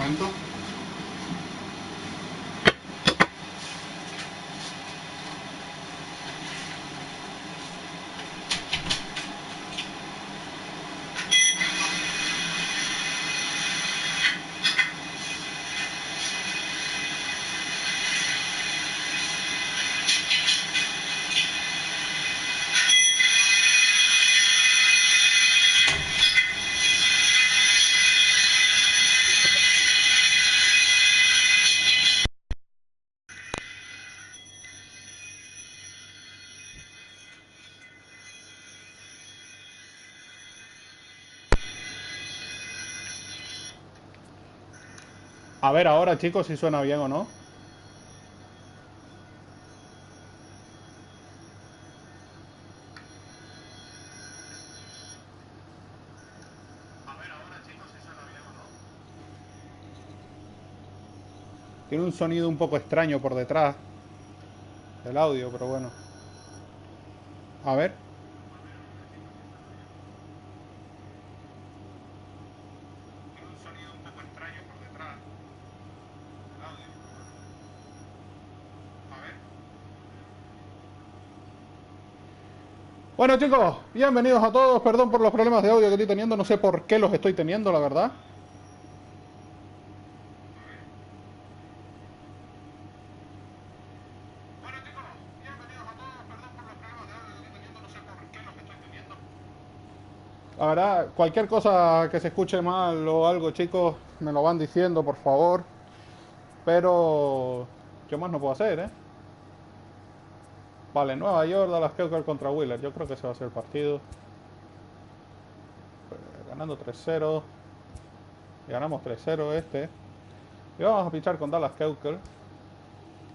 momento. A ver ahora, chicos, si suena bien o no. Tiene un sonido un poco extraño por detrás del audio, pero bueno. A ver. Tiene un sonido un poco extraño por detrás del audio. A ver. Bueno, chicos, bienvenidos a todos. Perdón por los problemas de audio que estoy teniendo. No sé por qué los estoy teniendo, la verdad. La verdad, cualquier cosa que se escuche mal o algo, chicos, me lo van diciendo, por favor. Pero yo más no puedo hacer, ¿eh? Vale, Nueva York, Dallas Keuchel contra Wheeler. Yo creo que ese va a ser el partido. Ganando 3-0. Y ganamos 3-0 este. Y vamos a pichar con Dallas Keuchel.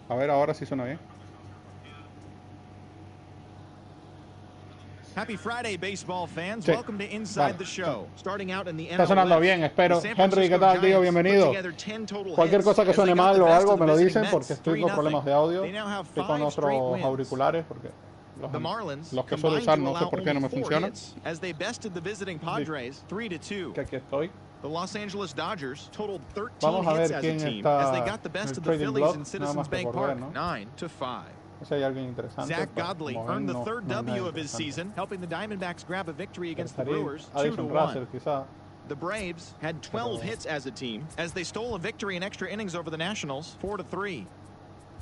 A ver ahora si suena bien. Happy Friday, baseball fans. Welcome to Inside the Show. Starting out in the Está sonando bien, espero. Henry, ¿qué tal, tío? Bienvenido. Cualquier cosa que suene mal o algo me lo dicen porque estoy con problemas de audio. Estoy con otros auriculares porque los que suelo usar no sé por qué no me funcionan. Que aquí estoy. The Los Angeles Dodgers totaled 13 Vamos a hits ver as a quién team está as they got the best of the Phillies in Citizens Bank Park, 9-5. Si hay alguien interesante. Zach Godley earned the third W of his season, helping the Diamondbacks grab a victory against the Brewers 2-1. The Braves had 12 hits as a team as they stole a victory in extra innings over the Nationals 4-3.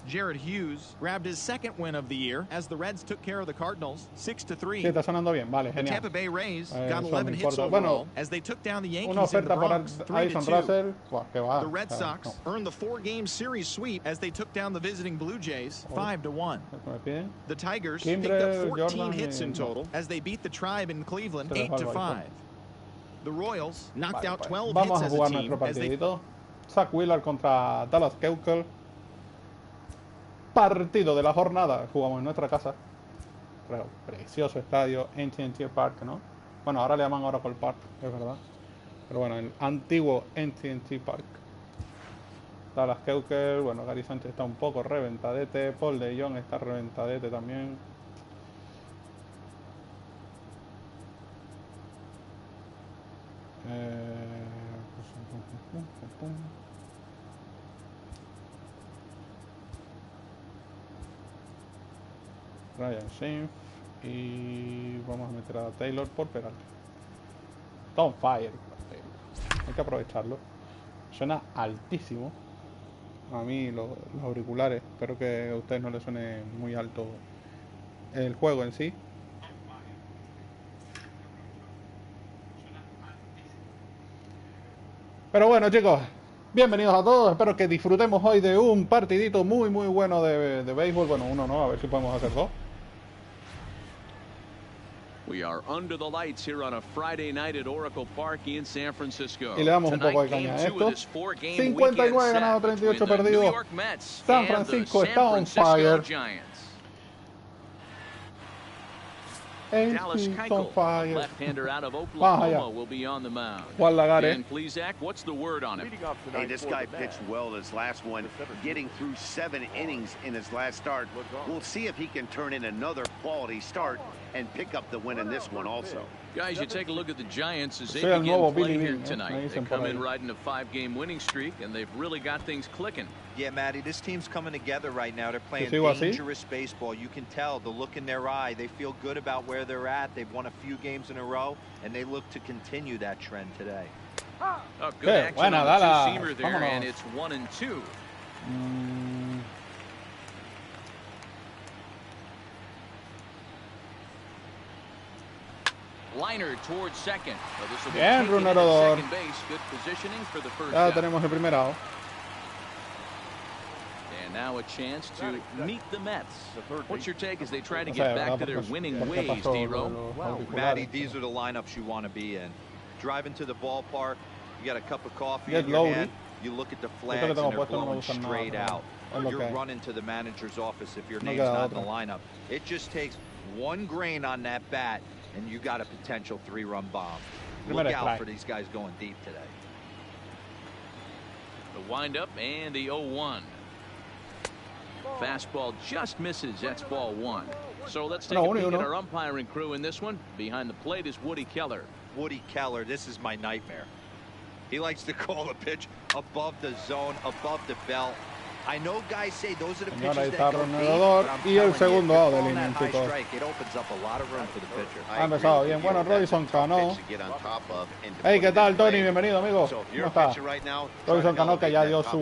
Jared Hughes grabbed his second win of the year as the Reds took care of the Cardinals 6-3. Sí, está sonando bien, vale, The genial. Tampa Bay Rays got 11 hits Bueno, overall as they took down the una Yankees in the oferta por Bronx 3-2. que va. The Red Sox earned the 4-game series sweep as they took down the visiting Blue Jays 5-1. The Tigers picked up 14 hits in total as they beat the Tribe in Cleveland 8-5. The Royals knocked out 12 hits as a team as they... Zach Wheeler contra Dallas Keuchel. Partido de la jornada. Jugamos en nuestra casa. Precioso estadio, AT&T Park, ¿no? Bueno, ahora le llaman Oracle Park, es verdad. Pero bueno, el antiguo AT&T Park. Dallas Keuchel, bueno, Gary Sánchez está un poco reventadete. Paul de Jong está reventadete también. Ryan Schimpf y vamos a meter a Taylor por Peralta. Está on fire. Hay que aprovecharlo. Suena altísimo. A mí los auriculares. Espero que a ustedes no les suene muy alto el juego en sí. Pero bueno, chicos, bienvenidos a todos. Espero que disfrutemos hoy de un partidito muy bueno de béisbol. Bueno, uno no, a ver si podemos hacer dos. We are under the lights here on a Friday night at Oracle Park in San Francisco. Y le damos un poco de caña a esto. 59 ganado, 38 perdido. San Francisco está on fire. Dallas Keuchel, left-hander out of Oklahoma, will be on the mound. Dan Plesac, what's the word on him? Hey, this guy pitched well his last one, getting through 7 innings in his last start. We'll see if he can turn in another quality start and pick up the win in this one also. Guys, you take a look at the Giants as they begin play here tonight. They come in riding a 5-game winning streak, and they've really got things clicking. Yeah, Matty, this team's coming together right now. They're playing dangerous baseball. You can tell the look in their eye. They feel good about where they're at. They've won a few games in a row, and they look to continue that trend today. Oh, good action on the two-seamer there, and it's 1-2. Liner towards second. So this will be second base. Good positioning for the first out. Tenemos el primer out. And now a chance to meet the Mets. What's your take as they try to get back to their winning ways, D-Row? Well, Matty, these are the lineups you want to be in. Driving to the ballpark, you got a cup of coffee in your hand, you look at the flags and they're blowing straight out. You're running to the manager's office if your name's not in the lineup. It just takes one grain on that bat, and you got a potential 3-run bomb. Look out for these guys going deep today. The windup and the 0-1. Fastball just misses. That's ball 1. So let's take a peek at our umpiring crew in this one. Behind the plate is Woody Keller. Woody Keller, this is my nightmare. He likes to call a pitch above the zone, above the belt. I know guys say those are the pitches that go deep, y el segundo out del inning, chicos. It opens up a lot of room for the pitcher. Ha empezado bien. Bueno, Robinson Cano. Hey, ¿qué tal, Tony? Bienvenido, amigo. ¿Cómo está? Robinson Cano, que ya dio su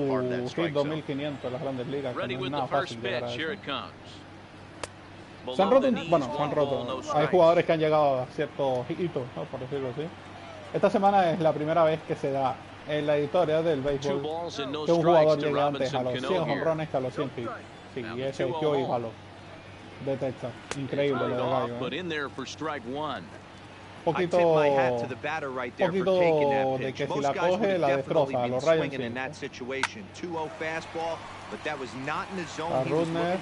hit 2500 en las grandes ligas. Que no es nada fácil llegar a eso. Se han roto, bueno, se han roto. Hay jugadores que han llegado a ciertos hitos, ¿no? Por decirlo así. Esta semana es la primera vez que se da en la historia del béisbol que un jugador llegue antes a los 100 jonrones que a los 100 hits. Sí, y ese es Joey Valo de Texas. Increíble lo de Gallo. Poquito de que si la coge la destroza a los Rayos. A Rudner,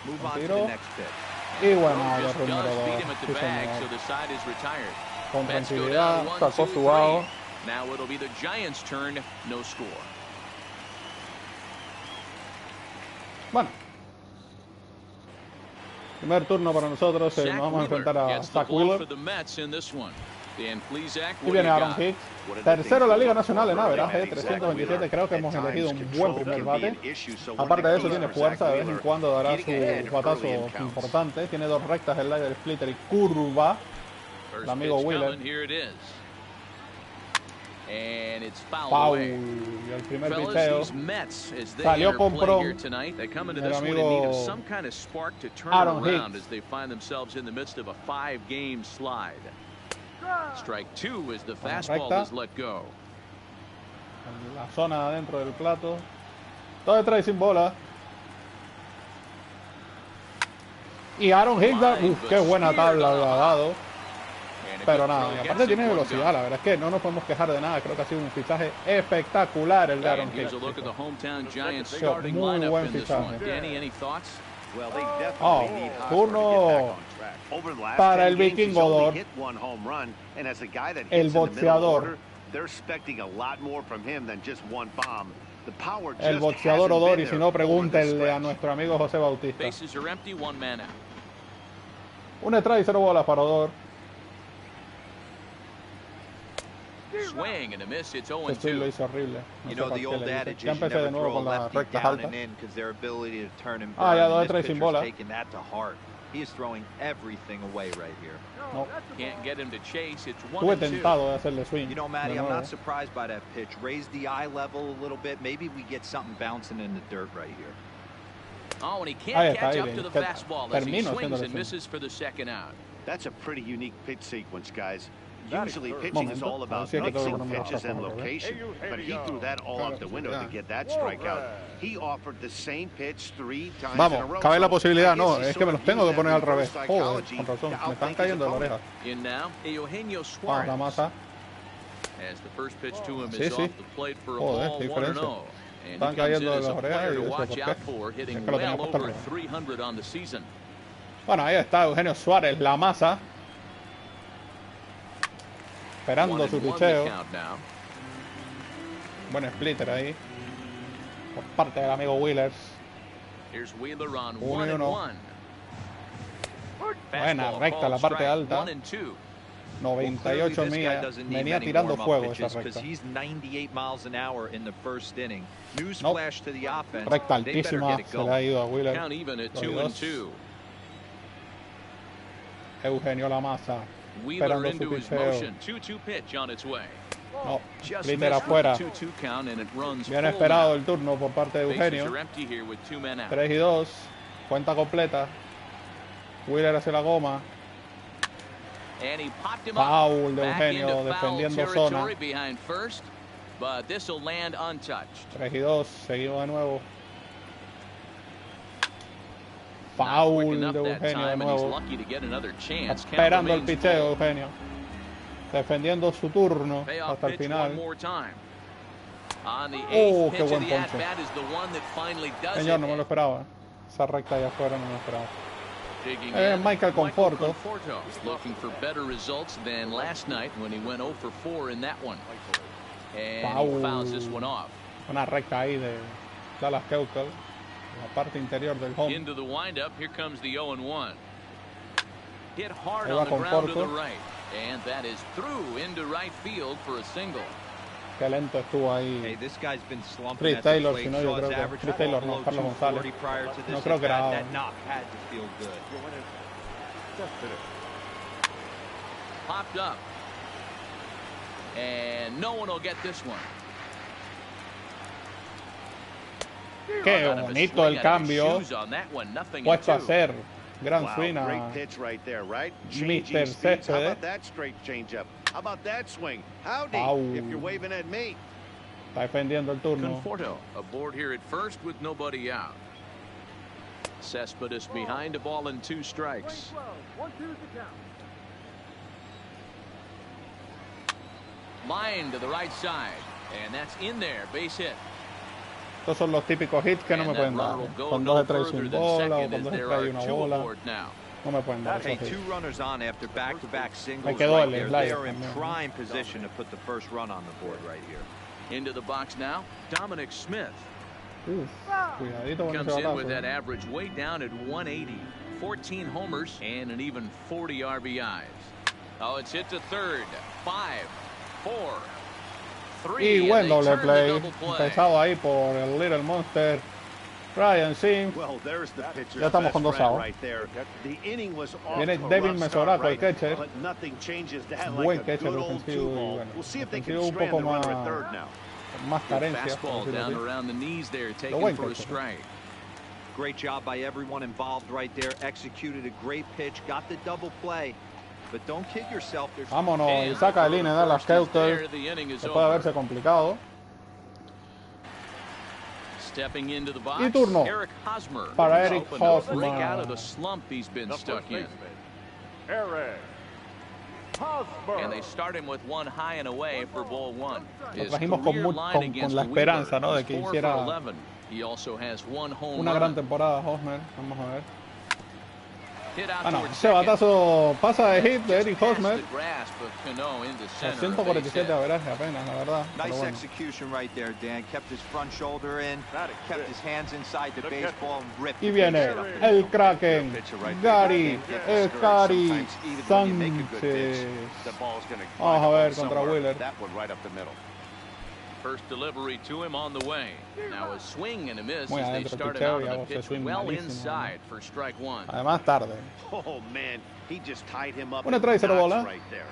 un tiro. Y bueno, de Rudner con tranquilidad, sacó su out. Now it'll be the Giants' turn, no score. Bueno. Primer turno para nosotros. Nos vamos a enfrentar a Zach Wheeler. Y viene Aaron Hicks. Tercero en la Liga Nacional en average, 327. Creo que hemos elegido un buen primer bate. Aparte de eso, tiene fuerza. De vez en cuando dará su batazo importante. Tiene 2 rectas, slider, splitter y curva. El amigo Wheeler. Foul. Y el primer pitcheo salió con prom el amigo Aaron Hicks. Strike 2 as the fastball is let go. En la zona adentro del plato. Todo detrás sin bola. Y Aaron Hicks, qué buena tabla le ha dado. Pero nada, y aparte tiene velocidad, la verdad es que no nos podemos quejar de nada. Creo que ha sido un fichaje espectacular el de Aaron Hicks. Muy buen fichaje. Turno para el vikingo el boxeador. El boxeador Odor, y si no, pregúntenle a nuestro amigo José Bautista. Un strike y 0 bolas para Odor. Swing and a miss. It's 0-2. Este lo hizo horrible. You know the old adage is you never throw a lefty down and in because their ability to turn and burn. Ya 2 de 3 sin bola. Taking that to heart. He is throwing everything away right here. No. Can't get him to chase. It's 1-2. Estuve tentado de hacerle swing. You know, Matty, I'm not surprised by that pitch. Raise the eye level a little bit. Maybe we get something bouncing in the dirt right here. Oh, and he can't catch up to the fastball as he swings and misses for the second out. That's a pretty unique pitch sequence, guys. Usually pitching is all about mixing pitches and location, but he threw that all out the window to get that strikeout. He offered the same pitch 3 times in a row. Cabe la posibilidad, no, es que me los tengo que poner al revés. Joder, con razón, me están cayendo de la oreja. La masa. Sí, sí. Joder, qué diferencia. Están cayendo de las orejas y eso por qué. Es que lo tenemos hasta el revés. Bueno, ahí está Eugenio Suárez, la masa. esperando su picheo. Buen splitter ahí por parte del amigo Wheelers. 1-1. Buena recta, la parte alta. 98 millas. Venía tirando fuego esa recta. Recta altísima. Se le ha ido a Wheeler. Eugenio La Masa. Esperando su picheo. No, splitter afuera. Bien esperado el turno por parte de Eugenio. 3-2. Cuenta completa. Wheeler hacia la goma. Foul de Eugenio defendiendo zona. 3-2. Seguimos de nuevo. Foul de Eugenio de nuevo. Esperando el picheo Eugenio. Defendiendo su turno hasta el final. ¡Oh, qué buen ponche! Señor, no me lo esperaba. Esa recta allá afuera no me lo esperaba. Michael Conforto. Una recta ahí de Dallas Keuchel. La parte interior del home. Ahí va Conforto. Qué lento estuvo ahí. Chris Taylor, si no, yo creo que Chris Taylor no, Carlos González. No creo que era. Qué bonito el cambio. Puesto a hacer. Gran swing a Mr. Césped. Está defendiendo el turno. Conforto aboard here at first with nobody out. Cespedes behind a ball and 2 strikes. Line to the right side, and that's in there, base hit. Estos son los típicos hits que no me pueden dar. Con 2 de 3 sin bola o con 2 de 3 y una bola. No me pueden dar esos hits. Me quedó el slider. Into the box now, Dominic Smith. Cuidadito con comes ese in with batazo. that average way down at 180. 14 homers and an even 40 RBIs. Oh, it's hit to third. 5, 4, 3. Y buen doble play. Empezado ahí por el Little Monster. Ryan Sim. Ya estamos con 2 outs. Viene David Mesoraco, el catcher. Buen catcher ofensivo. Y bueno, ofensivo un poco más carencia. Lo buen catcher. Great job by everyone involved right there. Executed a great pitch. Got the double play. But don't kid yourself. Vámonos. Y saca de línea de las Keuchel. Se puede haberse complicado. Y turno para Eric Hosmer. Lo trajimos con la esperanza, ¿no?, de que hiciera una gran temporada Hosmer. Vamos a ver. Ah, no, ese batazo pasa de hit de Eric Hosmer. 147 averaje apenas, la verdad. Nice execution right there, Dan. Kept his front shoulder in, kept his hands inside the baseball and ripped. Y viene el Kraken, Gary Sánchez. Vamos a ver contra Wheeler. First delivery to him on the way. Now a swing and a miss Muy as they adentro el started picheo out y on hago the ese pitch swing well malísimo. inside for strike 1. Además tarde. Oh man, he just tied him up. Una trae 0 bola. Right there.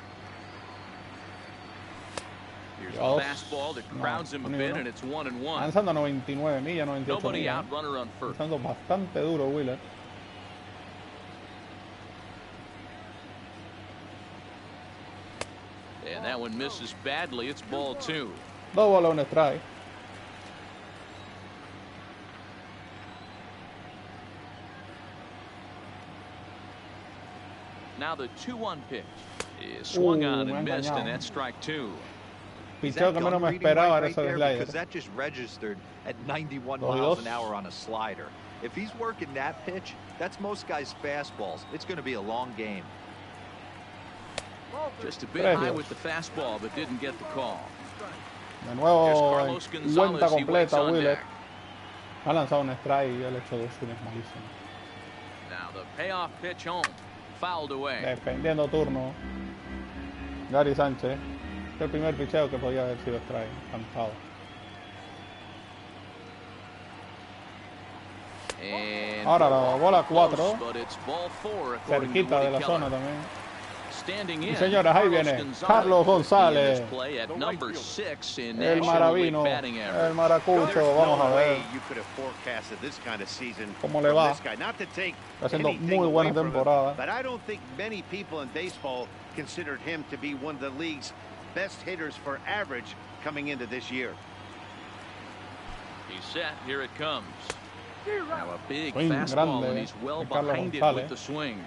Here's a fastball that crowds him a bit and it's 1-1. Lanzando a 99 millas, 98 Nobody millas. out, runner on first. Lanzando bastante duro Wheeler. And that one misses badly. It's ball 2. 2 bolas, 1 strike. Now the 2-1 pitch is swung on and missed, and that's strike 2. Picheo que menos me esperaba era ese slider. Because that just registered at 91 miles an hour on a slider. If he's working that pitch, that's most guys' fastballs. It's going to be a long game. Just a bit high with the fastball, but didn't get the call. De nuevo, cuenta completa, Wheeler. Ha lanzado un strike y el hecho de swing es malísimo. Now the payoff pitch home, fouled away. Defendiendo turno. Gary Sánchez. El primer picheo que podía haber sido strike. Cansado. Ahora la bola 4. Cerquita de la zona también. Y señoras, ahí viene Carlos González, el maravino, el maracucho. Vamos a ver cómo le va. Está haciendo muy buena temporada. He's set. Here it comes. Now a big Swing fastball, grande and he's well de Carlos behind it González. with the swing.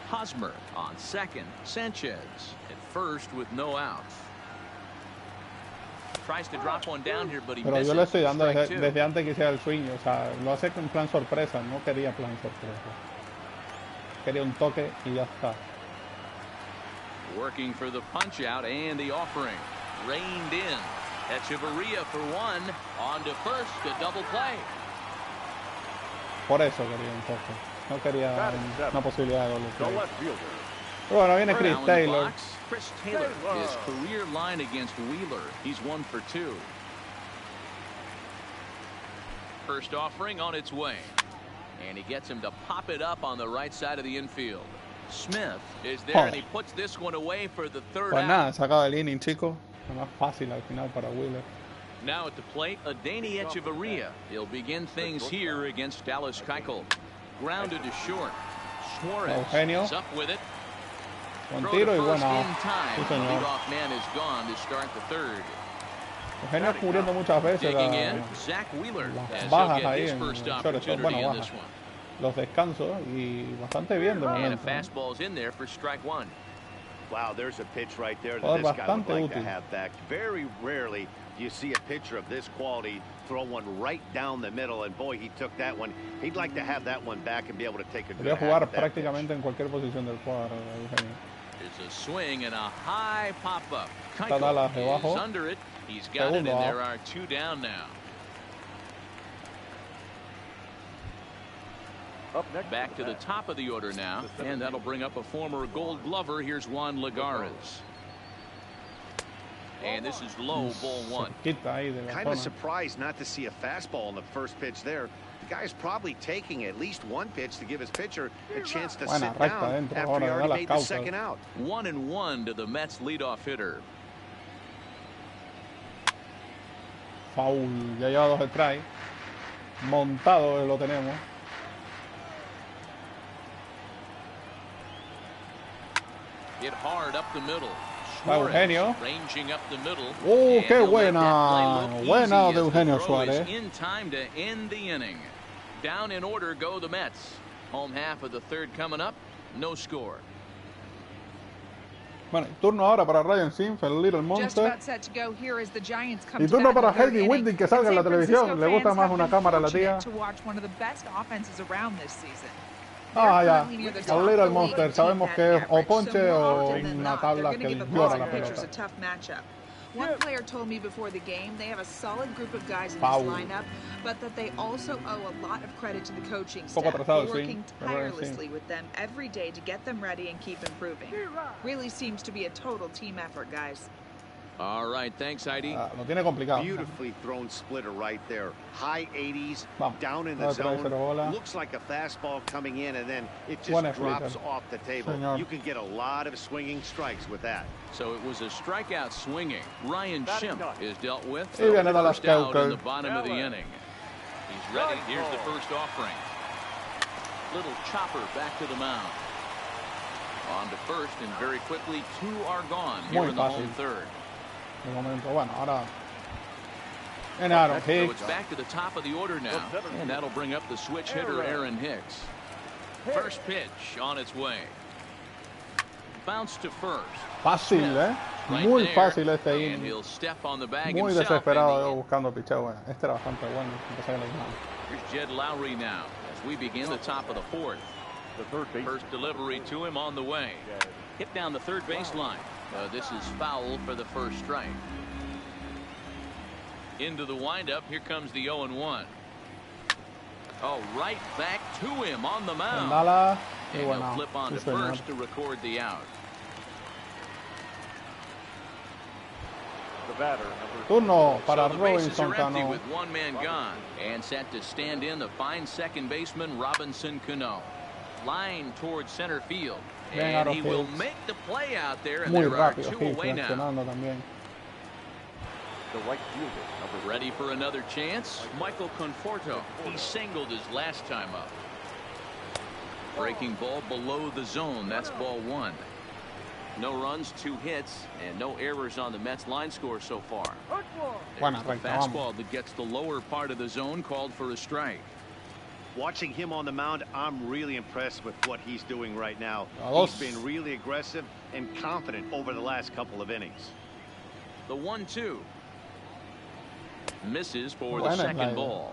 Hosmer on second. Sanchez at first with no outs. Tries to drop one down here, but he Pero misses. yo le estoy dando desde antes que hiciera el swing. O sea, lo hace en plan sorpresa. No quería plan sorpresa. Quería un toque y ya está. Working for the punch out and the offering. Reined in. Echeverria for one. On to first, a double play. Por eso quería un toque. No quería una posibilidad de doble play. Pero bueno, viene Chris Taylor. Chris Taylor, his career line against Wheeler. He's 1 for 2. First offering on its way. And he gets him to pop it up on the right side of the infield. Smith is there, and he puts this one away for the third Pues out. nada, sacado el inning, chicos. Lo más fácil al final para Wheeler. Now at the plate, Adeiny Echeverria. He'll begin things here against Dallas Keuchel. Grounded to short. Suarez is up with it. Buen tiro y buena. Sí, The señor. leadoff man is gone to start the third. Eugenio cubriendo muchas veces Digging in, Zach Wheeler, las as bajas he'll get ahí his en first el shortstop. opportunity Bueno, in this bajas. one. Los descansos y bastante bien de And a momento. fastball's in there for strike one. Wow, there's a pitch right there Jugador that this guy would bastante like to útil. have back. Very rarely do you see a pitcher of this quality throw one right down the middle, and boy, he took that one. He'd like to have that one back and be able to take a good Podría hack jugar at that prácticamente en cualquier posición del cuadro, Eugenio. There's a swing and a high pop-up. Está Dallas Keuchel debajo. is under it. He's got it, and Segundo there out. are 2 down now. Back to the top of the order now, and that'll bring up a former Gold Glover. Here's Juan Lagares. And this is low, ball 1. Cerquita ahí de la Kind of zona. surprised not to see a fastball in the first pitch there. The guy's probably taking at least one pitch to give his pitcher a chance to Buena sit recta down dentro after ahora he de already las made the causas. second out. 1-1 to the Mets leadoff hitter. Foul. Ya lleva 2 strikes. Montado lo tenemos. Hit hard up the middle. Va Eugenio. Ranging up the middle. ¡Oh, qué And he'll let buena! that play look Buena easy de as the Eugenio throw is Suárez. in time to end the inning. Down in order go the Mets. Home half of the third coming up. No score. Bueno, turno ahora para Ryan Sims, el Little Just Monster. about set to go. Here as the Giants come Y to turno bat in para the third Heidi inning. Whitney, que salga en la San televisión. Francisco Le gusta fans más have una been cámara a la fortunate tía. to watch one of the best offenses around this season. Ah, They're ya. currently near the El top of Little the Monster. league Sabemos team que es net o average, ponche so more o often than una not, tabla they're que gonna give llora opposing la pitchers pelota. a tough matchup. One player told me before the game they have a solid group of guys in Foul. this lineup, but that they also owe a lot of credit to the coaching Poco staff. atrasado el They're working swing, pero tirelessly with them every day to get them ready and keep improving. Really seems to be a total team effort, guys. All right, thanks, Heidi. Ah, lo tiene complicado. Beautifully thrown splitter right there. High 80s, Vamos. down in the Otra vez zone. cero bola. Looks like a fastball coming in, and then it just Buena drops flicker. off the table. Señor. You can get a lot of swinging strikes with that. So it was a strikeout swinging. Ryan Schimpf is dealt with. Y viene Dallas First out in Keuchel. the bottom of the inning. He's ready. Here's the first offering. Little chopper back to the mound. On to first, and very quickly 2 are gone here Muy in the fácil. home third. De momento, bueno, ahora en Aaron So Hicks. it's back to the top of the order now, and that'll bring up the switch hitter Aaron Hicks. First pitch on its way. Bounce to first. Fácil, ¿eh? Right Muy there, fácil este and inning. he'll step on the bag Muy himself, desesperado and buscando picheo. Bueno, este era bastante bueno. Empecé a leer. here's Jed Lowry now as we begin the top of the fourth. First delivery to him on the way. Hit down the third baseline. This is foul for the first strike. Into the windup. Here comes the 0-1. Oh, right back to him on the mound. And he'll flip on to first to record the out. The batter, Turno para so Robinson Cano. With one man gone and set to stand in the fine second baseman Robinson Cano. Line towards center field. And he will make the play out there, and there are two away now. The right fielder. Ready for another chance? Michael Conforto. He singled his last time up. Breaking ball below the zone. That's ball one. No runs, 2 hits, and no errors on the Mets line score so far. There's the fastball that gets the lower part of the zone, called for a strike. Watching him on the mound, I'm really impressed with what he's doing right now. He's been really aggressive and confident over the last couple of innings. The 1-2. Misses for the second ball.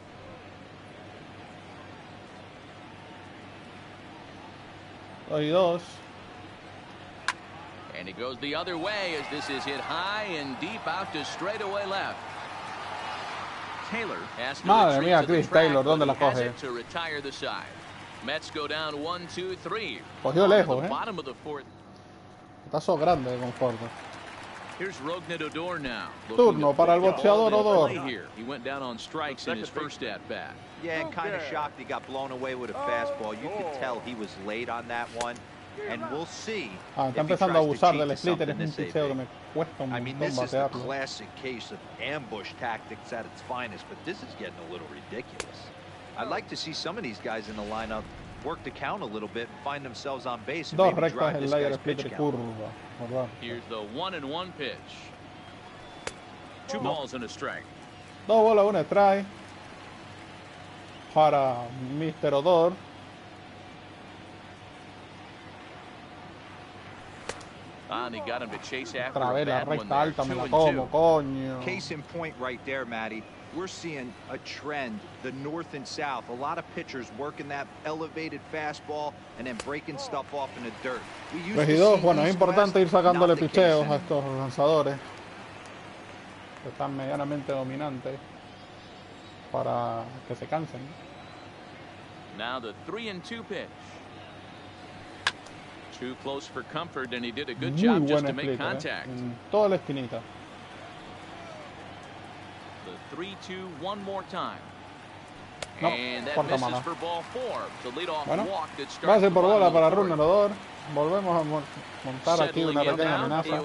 And he goes the other way as this is hit high and deep out to straightaway left. Taylor has to retreat to the track, ¿dónde la has coge? it to retire the side. Mets go down 1-2-3. Cogió lejos, Bottom of the fourth. Tazo grande de Conforto. Here's Rougned Odor now. Turno para el boxeador Odor. He went down on strikes in his first at bat. Yeah, and kind of shocked he got blown away with a fastball. You could tell he was late on that one. And we'll see. Está empezando a abusar del splitter, es un picheo que me cuesta un I mean, montón this is the batearlo. classic case of ambush tactics at its finest, but this is getting a little ridiculous. I'd like to see some of these guys in the lineup work the count a little bit and find themselves on base and Dos maybe rectas drive el this layer guy's pitch splitter count. curva, ¿verdad? Here's the 1-1 pitch. 2 balls and a strike. 2 bolas, 1 strike para Mr. Odor. And he got him to chase after Otra a vez la bad one recta there. alta, me la como, coño. Case in point right there, Matty. We're seeing a trend, the north and south. A lot of pitchers working that elevated fastball and then breaking stuff off in the dirt. Regidor, bueno, es importante ir sacándole picheos a estos lanzadores que están medianamente dominantes para que se cansen. Now the 3-2 pitch. Too close for comfort, and he did a good job just to make contact. En toda la esquinita. The 3-2 one more time. No, and that cuarta misses mala. for ball 4. The leadoff walk that starts base por bola para Rougned Odor. Volvemos a montar aquí una pequeña amenaza.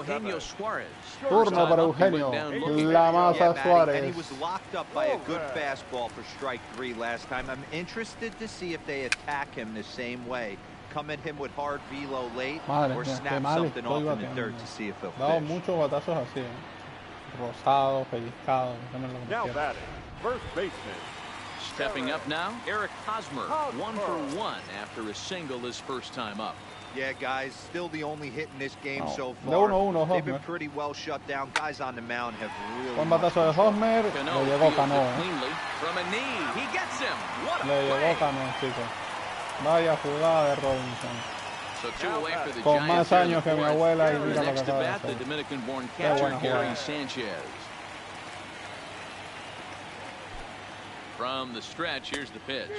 Turno para Eugenio, la masa Suárez. And he was locked up by a good fastball for strike 3 last time. I'm interested to see if they attack him the same way. Come at him with hard velo late, or snap something off in the dirt to see if he'll dado pitch. muchos batazos así, rosado, pellizcado, now batting, first baseman. Stepping up now, Eric Hosmer, 1 for 1 after a single his first time up. Yeah, guys, still the only hit in this game so De far. 1-1 They've been Hosmer. pretty well shut down. Guys on the mound have really. Buen batazo de Hosmer, le llegó Cano. From a knee, he gets him. What a Le llegó play. Cano, chicos. Vaya jugada de Robinson. So 2 away for the Con más Giants here in años the que mi fourth. abuela y mira lo que Next to acaba de bat, the hacer. Dominican-born Qué catcher buena Gary jugada. Sanchez. From the stretch, here's the pitch.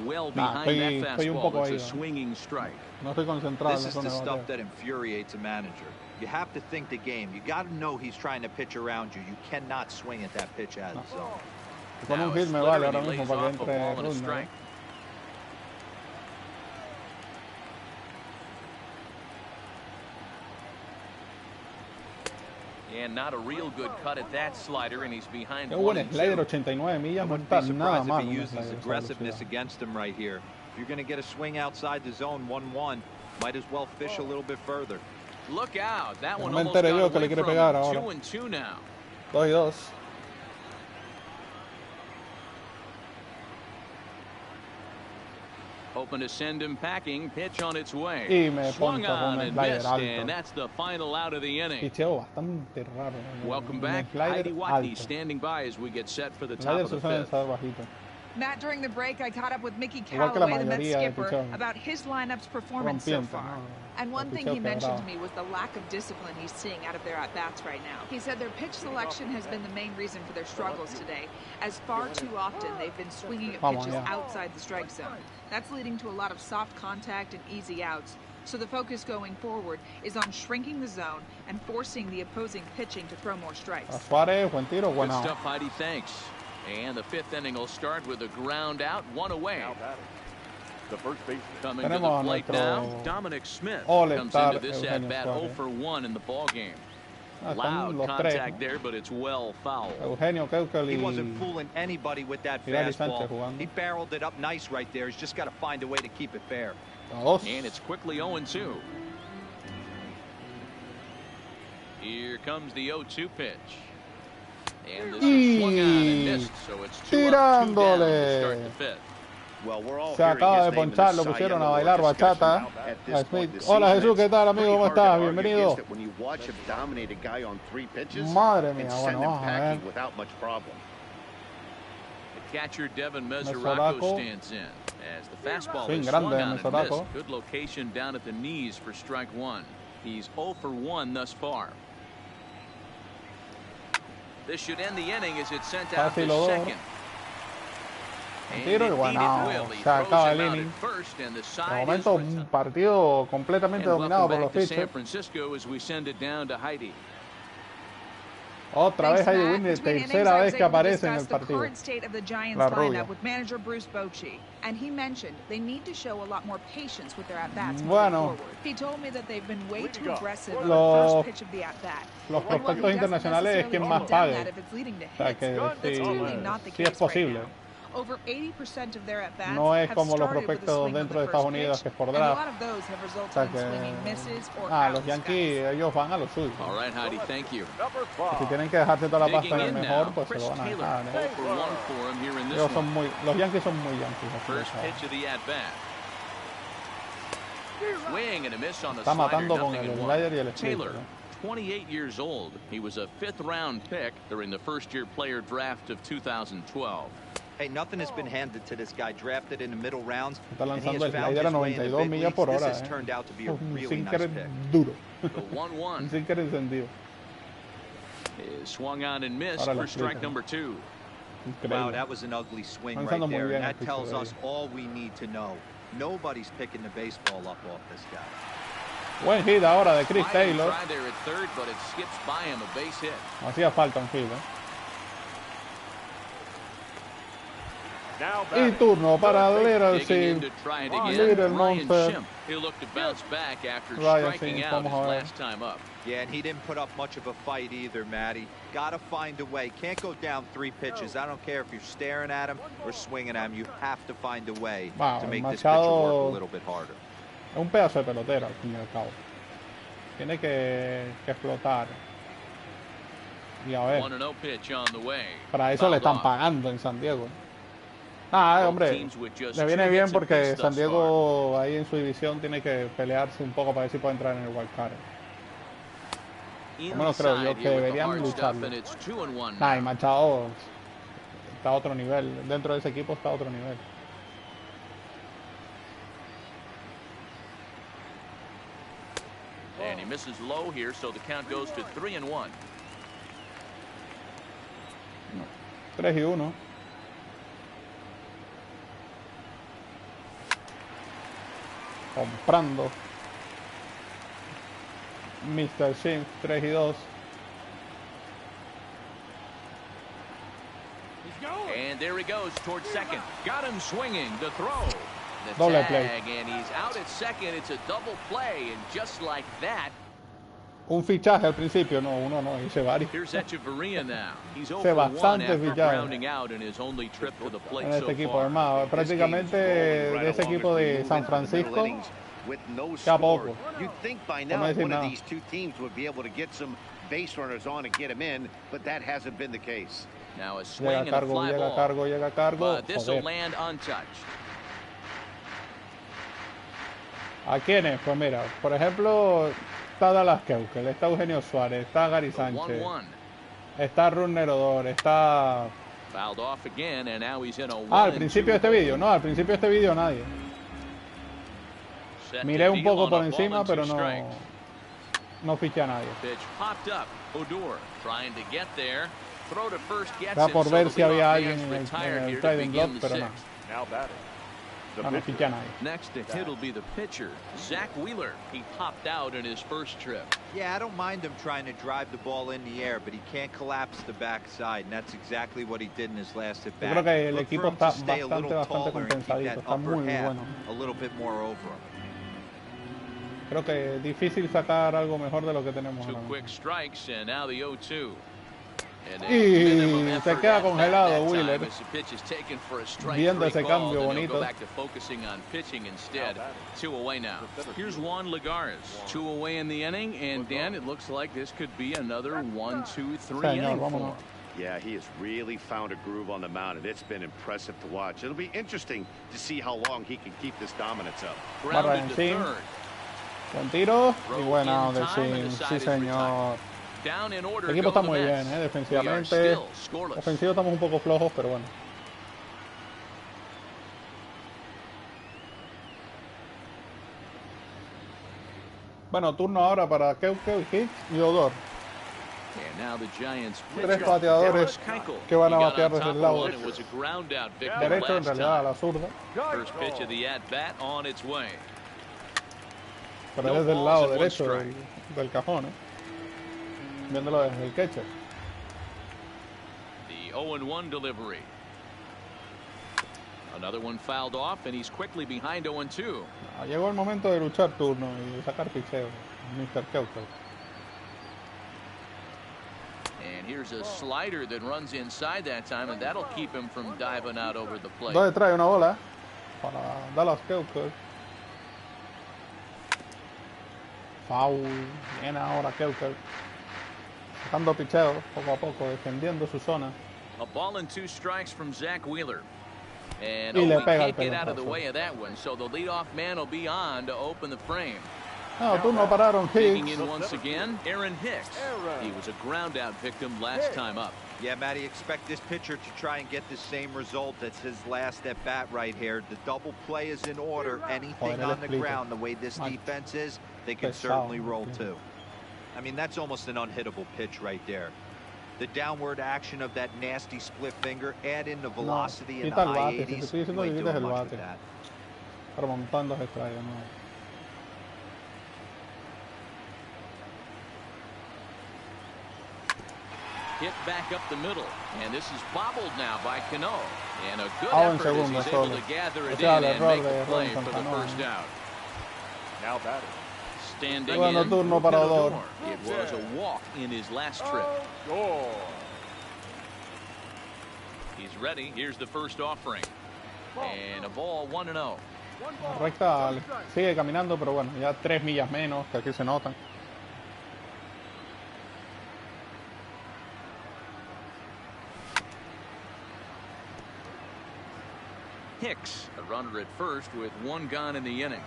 Well behind that estoy un poco fastball. ahí, It's a swinging strike. No estoy concentrado This en is la the zona de stuff bateo. that infuriates a manager. You have to think the game. You got to know he's trying to pitch around you. You cannot swing at that pitch out of the zone. Con un Now hit it's me vale Slitter, ahora and he mismo lays para que off a entre ball and a Rougned. strike. And not a real good cut at that slider, and he's behind. Qué buen slider, 89 millas, no está nada Surprised mal. if he un uses slider, esa aggressiveness velocidad. against him right here. If you're going to get a swing outside the zone 1-1, might as well fish a little bit further. Look out! That one No me almost enteré yo got que le away quiere from pegar him. ahora. 2-2 now. 2-2. Hoping to send him packing. Pitch on its way. Y me Swung poncho con on el and slider missed, alto. and that's the final out of the inning. Picheo bastante raro. Welcome Un back. slider Heidi Watkey alto. standing by as we get set for the top Slider of se the suelen fifth. estar bajito. Matt, during the break, I caught up with Mickey Callaway, the Mets skipper, about his lineup's performance so far. And one thing he mentioned to me was the lack of discipline he's seeing out of their at-bats right now. He said their pitch selection has been the main reason for their struggles today, as far too often they've been swinging at pitches outside the strike zone. That's leading to a lot of soft contact and easy outs. So the focus going forward is on shrinking the zone and forcing the opposing pitching to throw more strikes. Good stuff, Heidi. Thanks. And the fifth inning will start with a ground out, one away. The first baseman. Coming to the plate now, Dominic Smith comes into this at-bat 0 for 1 in the ball game. Loud contact there, but it's well foul. He wasn't fooling anybody with that fastball. He barreled it up nice right there. He's just got to find a way to keep it fair. And it's quickly 0-2. Here comes the 0-2 pitch. And this is swung on and missed, so it's 2 up, 2 down to start the fifth. Se acaba de ponchar, lo pusieron a bailar bachata a Smith. Hola Jesús, ¿qué tal amigo? ¿Cómo estás? Bienvenido. Madre mía, bueno, vamos a ver. The catcher Devin Mesoraco stands in as the fastball is swung on and missed. Good location down at the knees for strike 1. He's 0 for 1 thus far. This should end the inning as it's sent out to second. Tiro y bueno, se acaba el inning. De momento un partido completamente dominado por los pitchers. Otra vez Heidi Winnie, tercera vez que aparece en el partido. La rubia. Bueno, los prospectos internacionales es quien más pague. O sea que sí es posible. No es como los prospectos dentro de Estados Unidos, que es por draft. O sea que, los Yankees, ellos van a lo suyo. Si tienen que dejarse toda la pasta en el mejor, pues se lo van a dejar. Los Yankees son muy Yankees. Está matando con el slider y el split. 28 years old. He was a 5th round pick during the first year player draft of 2012. Hey, nothing has been handed to this guy. Drafted in the middle rounds. Está lanzando el slider a 92 millas por hora. Un sinker duro. Un sinker encendido. Swung on and missed for strike number 2. Wow, that was an ugly swing right there. And that tells us all we need to know. Nobody's picking the baseball up off this guy. Buen hit ahora de Chris Taylor. Hacía falta un hit, Y turno para Little Monster. Ryan Sims, vamos a ver. Yeah, and he didn't put up much of a fight either, Matty. Got to find a way. Can't go down 3 pitches. I don't care if you're staring at him or swinging at him. You have to find a way to make this pitcher work a little bit harder. Es un pedazo de pelotero al fin y al cabo. Tiene que explotar. Y a ver. Para eso le están pagando en San Diego. Hombre, le viene bien porque San Diego ahí en su división tiene que pelearse un poco para ver si puede entrar en el wild card. Al menos creo yo que deberían lucharlo. Y Machado está a otro nivel. Dentro de ese equipo está a otro nivel. And he misses low here, so the count goes to 3-1. 3-1. Comprando. Mr. Sims, 3-2. And there he goes towards second. Got him swinging. The throw. Doble play. And he's out at second. It's a double play, and just like that. Un fichaje al principio, no, uno no, hice varios. Hice bastante fichaje en este equipo, hermano. Prácticamente de ese equipo de San Francisco, que a poco. No me decir nada. Llega cargo. Joder. ¿A quiénes? Pues mira, por ejemplo, está Dallas Keuchel, está Eugenio Suárez, está Gary Sánchez, está Runner Odor, está Fouled off again, and now he's in a al principio de este vídeo, no, al principio de este vídeo nadie. Miré un poco por encima, pero no fiché a nadie. Estaba por ver si había alguien en el trading block, pero no. No fiché a nadie. Next to hit will be the pitcher, Zach Wheeler. He popped out in his first trip. Yeah, I don't mind him trying to drive the ball in the air, but he can't collapse the backside, and that's exactly what he did in his last at bat. Yo creo que el equipo está bastante compensadito, está muy bueno. A little bit more over him. Creo que es difícil sacar algo mejor de lo que tenemos ahora. Y se queda congelado Wheeler, viendo ese cambio bonito. Here's Juan Lagares, 2 away in the inning, and Dan, it looks like this could be another 1-2-3 inning for him. Yeah, he has really found a groove on the mound, and it's been impressive to watch. It'll be interesting to see how long he can keep this dominance up. Grounded to third. Buen tiro y buena de sí señor. El equipo está muy bien, defensivamente. Ofensivo estamos un poco flojos, pero bueno. Bueno, turno ahora para Keuchel, Hicks y Odor. 3 bateadores que van a batear desde el lado derecho, en realidad a la zurda. Pero desde el lado derecho del cajón, viéndolo desde el catcher. The 0-1 delivery. Another one fouled off, and he's quickly behind 0-2. Llegó el momento de luchar turno y sacar picheo, Mr. Keuchel. And here's a slider that runs inside that time, and that'll keep him from diving out over the plate. ¿Dónde trae una bola para Dallas Keuchel? Foul. Viene ahora Keuchel, sacando picheo poco a poco, defendiendo su zona. A ball and 2 strikes from Zach Wheeler. And y le we pega can't get out of the way of that one, so the leadoff man will be on to open the frame. No, turno para Aaron Hicks. Digging in once again, Aaron Hicks. He was a ground-out victim last time up. Yeah, Matty, expect this pitcher to try and get the same result as his last at bat right here. The double play is in order. Anything on the ground, the way this defense is, they can certainly roll too. I mean, that's almost an unhittable pitch right there. The downward action of that nasty split finger, add in the velocity and the high 80s. You ain't doing much with that. Remontando ese strike, no. Hit back up the middle, and this is bobbled now by Cano. And a good effort as he's able to gather it in and make the play for the first out. Now batting. Standing in, turno para Odor. It was a walk in his last trip. He's ready. Here's the first offering. And a ball 1-0. Recta sigue caminando, pero bueno, ya 3 millas menos, que aquí se notan. Hicks, a runner at first with 1 gone in the inning.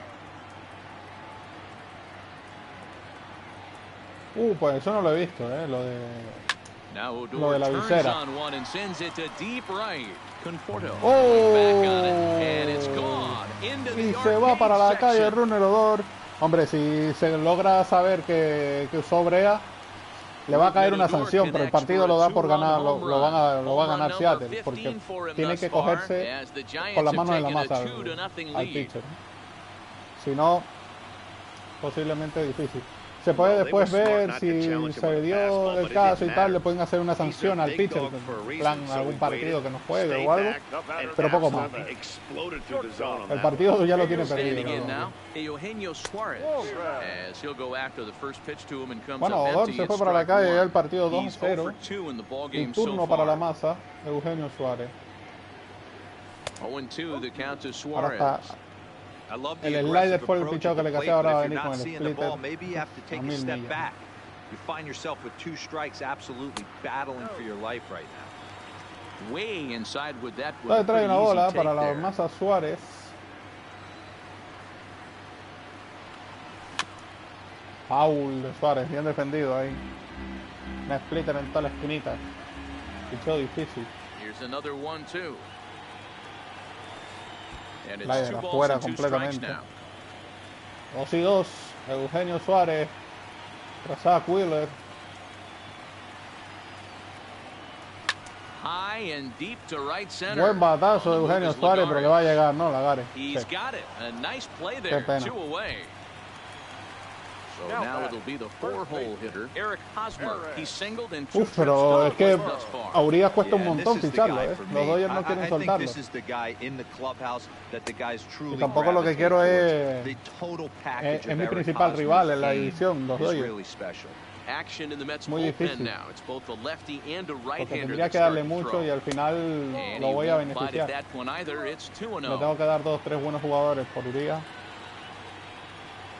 Pues eso no lo he visto, lo de la visera. Y se va para la calle Runner Odor. Hombre, si se logra saber que usó brea, le va a caer una sanción, pero el partido lo da por ganar, lo va a ganar Seattle, porque tiene que cogerse con las manos en la masa al pitcher. Si no, posiblemente difícil. Se puede después ver si se dio el caso y tal, le pueden hacer una sanción al pitcher, en plan algún partido que no juegue o algo, pero poco más. El partido ya lo tiene perdido. Bueno, Odor se fue para la calle ya el partido 2-0 y turno para la masa, Eugenio Suárez. Ahora está. El slider fue el pichado que le casé, ahora va a venir con el splitter a 1000 millas. You find yourself with 2 strikes, absolutely battling for your life right now. Way inside with that. Entonces trae una bola para la masa Suárez. Foul de Suárez, bien defendido ahí. Una splitter en toda la esquinita. Pichó difícil. Here's another 1-2. And it's Slider 2 balls afuera and 2 strikes completamente. now. 2-2. Eugenio Suárez. Tras a Wheeler. High and deep to right center. Buen batazo de Eugenio Suárez, pero que va a llegar, ¿no? Lagares. He's got it. A nice play there. 2 away. So now it'll be the 4-hole hitter, Eric Hosmer. He singled in 2 pero es que thus far. a Urias cuesta un montón ficharlo, ¿eh? Los Dodgers no quieren soltarlo. Y tampoco lo que quiero es mi principal rival en la división, los Dodgers. Muy difícil. Porque tendría que darle mucho y al final lo voy a beneficiar. Le tengo que dar 2-3 buenos jugadores por Urias.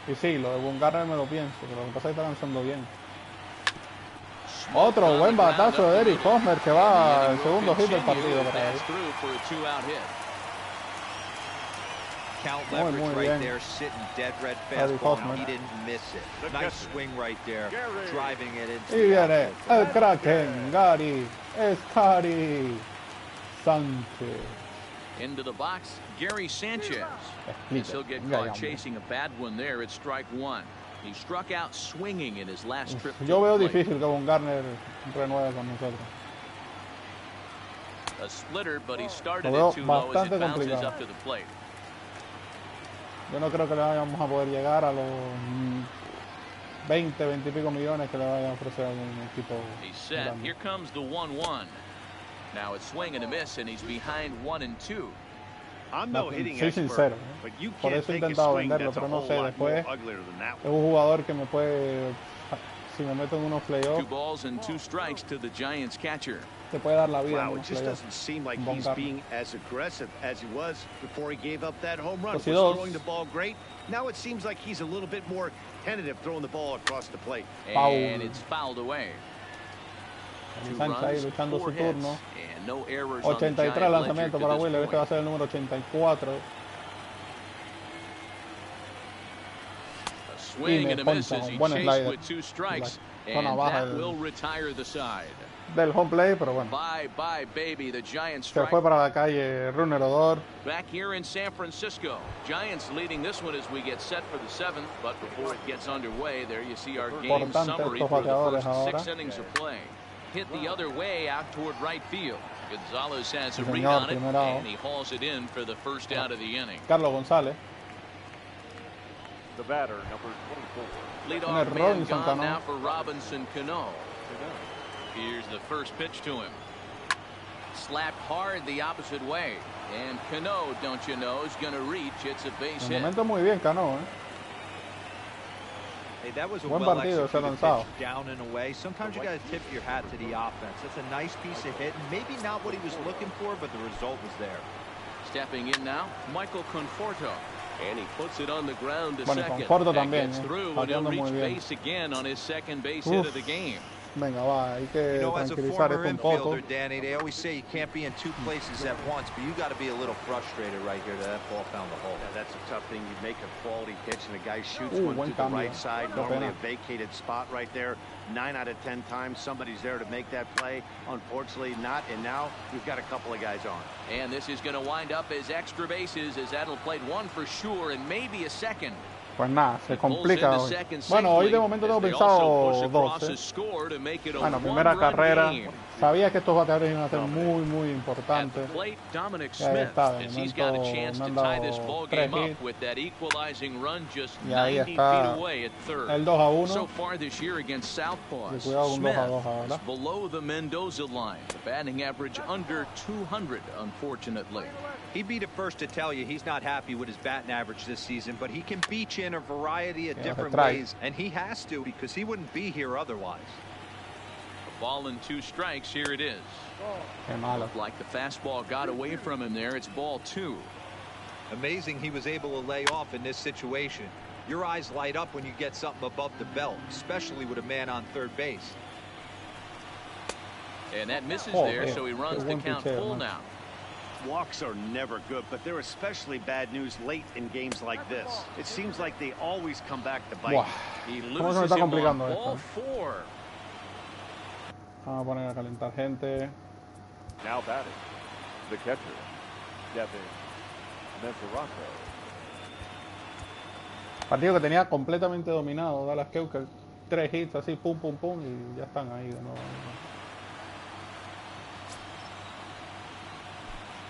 Y sí, lo de Bumgarner me lo pienso, pero lo que pasa es que está lanzando bien. Otro buen batazo de Eric Hosmer que va al segundo hit del partido para él. Muy bien. Eric Hosmer. Y viene el Kraken, Gary Sánchez. Into the box, Gary Sanchez. He'll get caught chasing a bad one there at strike 1. He struck out swinging in his last trip. Yo veo difícil que Bumgarner renueve con nosotros. A splitter, but he started it too low as it bounces up to the plate. Yo no creo que le vayamos a poder llegar a los 20 y pico millones que le vaya a ofrecer a algún equipo. He's set. Here comes the 1-1. Now it's swing and a miss, and he's behind 1-2. Soy sincero, por eso he intentado venderlo, pero no sé, después es un jugador que me puede, si me meto en unos playoffs, 2 balls and 2 strikes to the Giants catcher. Te puede dar la vida. Wow, it just doesn't seem like he's being as aggressive as he was before he gave up that home run. Was throwing the ball great. Now it seems like he's a little bit more tentative throwing the ball across the plate. And it's fouled away. Sánchez ahí luchando su turno. 83 lanzamientos para Wheeler. Este va a ser el número 84. Y me poncha un buen slider. Zona baja del home play, pero bueno. Se fue para la calle Runner Odor. Back here in San Francisco, Giants leading this one as we get set for the 7th. But before it gets underway, there you see our game summary for the first 6 innings of play. Hit the other way out toward right field. Gonzalez has a read on it, and he hauls it in for the first out of the inning. Carlos González. The batter, number 24. Leadoff man gone now for Robinson Cano. Here's the first pitch to him. Slapped hard the opposite way. And Cano, don't you know, is going to reach. It's a base hit. Momento muy bien, Cano, Hey, that was a buen partido, se ha lanzado. Down and away. Sometimes you got to tip your hat to the offense. That's a nice piece of hit. Maybe not what he was looking for, but the result was there. Stepping in now, Michael Conforto. And he puts it on the ground to second. Conforto that también, gets through, and he'll reach base again on his second base hit of the game. Venga, va, hay que tranquilizar esto un poco. Danny, they always say you can't be in 2 places at once, but you got to be a little frustrated right here that ball found the hole. Yeah, that's a tough thing. You make a quality pitch and the guy shoots one to the right side. Normally a vacated spot right there. 9 out of 10 times somebody's there to make that play. Unfortunately not, and now we've got a couple of guys on. And this is going to wind up as extra bases, as that'll play 1 for sure and maybe a second. Pues nada, se complica hoy. Bueno, hoy de momento tengo pensado 12. Bueno, primera carrera. Sabía que estos bateadores iban a ser muy importantes. Y ahí está, de momento me han dado 3 hits. Y ahí está el 2-1. Y cuidado con 2-2 ahora. Below the Mendoza line, the batting average under 200, unfortunately. He'd be the first to tell you he's not happy with his batting average this season, but he can beat you in a variety of different ways, and he has to because he wouldn't be here otherwise. A ball and 2 strikes, here it is. Looked like the fastball got away from him there. It's ball 2. Amazing he was able to lay off in this situation. Your eyes light up when you get something above the belt, especially with a man on third base. And that misses there, so he runs the count full now. Walks are never good, but they're especially bad news late in games like this. It seems like they always come back to bite. He loses him on ball 4. Vamos a poner a calentar gente. Now batting, the catcher, Devin Mesorato. Partido que tenía completamente dominado Dallas Keuchel. 3 hits así, pum, pum, pum, y ya están ahí de nuevo.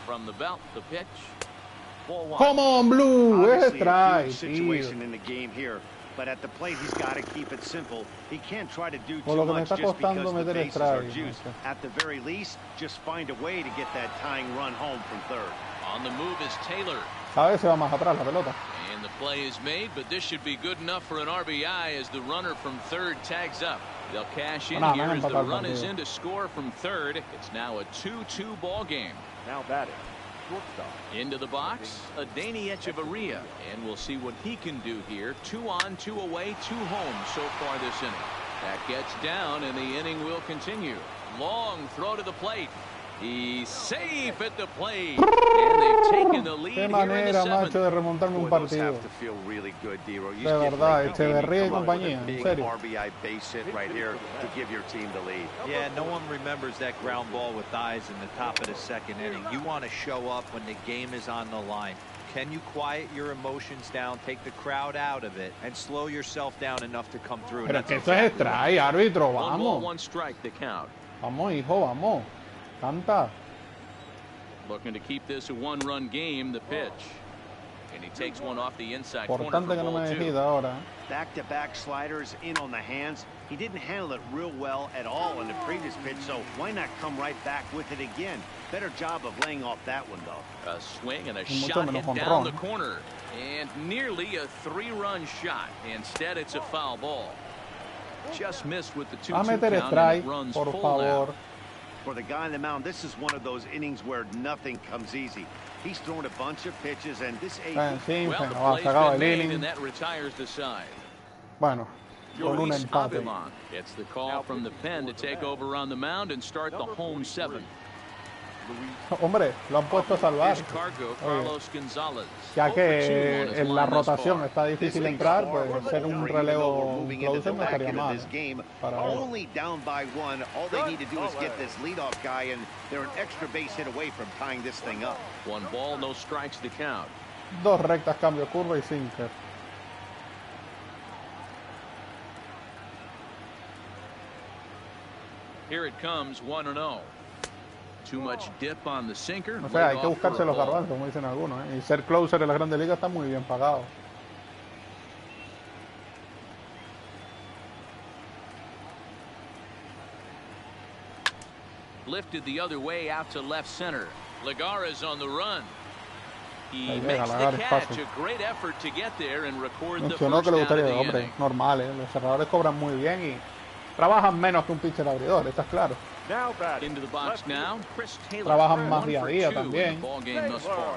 From the belt, the pitch. Ball one. Come on, Blue! Es strike, situation in the game here. But at the plate, he's got to keep it simple. He can't try to do too much just because the bases are juiced. At the very least, just find a way to get that tying run home from third. On the move is Taylor. Cada vez se va más atrás la pelota. And the play is made, but this should be good enough for an RBI as the runner from third tags up. They'll cash in here as the run is in to score from third. It's now a 2-2 ball game. Now batting, shortstop. Into the box, Adeiny Echeverria, and we'll see what he can do here. 2 on, 2 away, 2 home so far this inning. That gets down, and the inning will continue. Long throw to the plate. He's safe at the plate, and they've taken the lead. Qué manera, macho, de remontarme un partido. De verdad, Echeverría y compañía, en serio. RBI base hit right here to give your team the lead. Yeah, no one remembers that ground ball with eyes in the top of the second inning. You want to show up when the game is on the line. Can you quiet your emotions down, take the crowd out of it, and slow yourself down enough to come through? Pero que eso es strike, árbitro, vamos. 1 ball, 1 strike, the count. Vamos, hijo, vamos. Canta. Looking to keep this a 1-run game, the pitch. And he takes one off the inside corner for Importante que no ball me 2. decida ahora. Back-to-back sliders in on the hands. He didn't handle it real well at all in the previous pitch, so why not come right back with it again? Better job of laying off that one, though. A swing and a shot hit down the corner. And nearly a 3-run shot. Instead, it's a foul ball. Just missed with the 2-2 count, and it runs full now. For the guy on the mound, this is one of those innings where nothing comes easy. He's thrown a bunch of pitches, and this well, the play's been made, and that retires the side. Bueno, con un empate. It's the call from the pen to take over on the mound and start the home 7th. Hombre, lo han puesto a salvar. Ya que en la rotación está difícil entrar, pues ser un relevo closer no estaría mal. Only down by 1. All they need to do is get this leadoff guy, and they're an extra base hit away from tying this thing up. 1 ball, no strikes to count. 2 rectas, cambio, curva y sinker. Here it comes, 1-0. Too much dip on the sinker. O sea, hay que buscarse los garbanzos, como dicen algunos, ¿eh? Y ser closer en la Grandes Ligas está muy bien pagado. Lifted the other way out to left center. Legara's on the run. He makes the catch. A great effort to get there and record the first down of the inning. Normal, ¿eh? Los cerradores cobran muy bien y trabajan menos que un pitcher abridor, está claro. Into the box now, Chris Taylor. Trabajan más día a día también. Ball game thus far.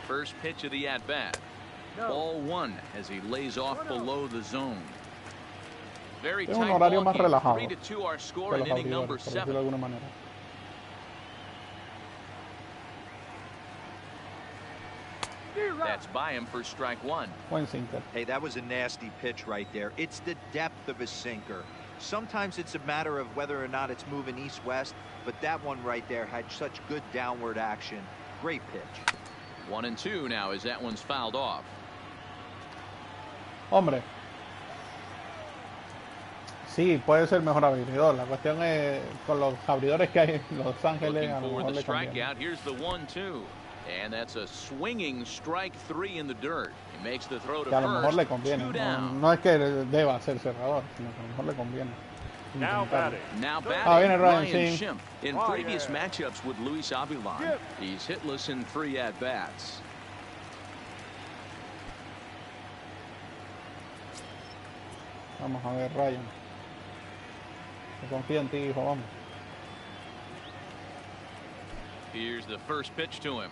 First pitch of the at-bat. Ball 1 as he lays off below the zone. Very tight ball game. 3-2 our score in inning number 7. That's by him for strike 1. Hey, that was a nasty pitch right there. It's the depth of a sinker. Sometimes it's a matter of whether or not it's moving east-west, but that one right there had such good downward action. Great pitch. 1-2 now as that one's fouled off. Hombre. Sí, puede ser mejor abridor. La cuestión es con los abridores que hay en Los Ángeles. A lo mejor le conviene. Here's the 1-2. And that's a swinging strike 3 in the dirt. He makes the throw to que a lo mejor le first. conviene. No es que deba ser cerrador, sino que a lo mejor le conviene. Now batting. Viene Ryan Schimpf. In previous matchups with Luis Avilan, he's hitless in 3 at-bats. Vamos a ver, Ryan. Se confía en ti, hijo, vamos. Here's the first pitch to him.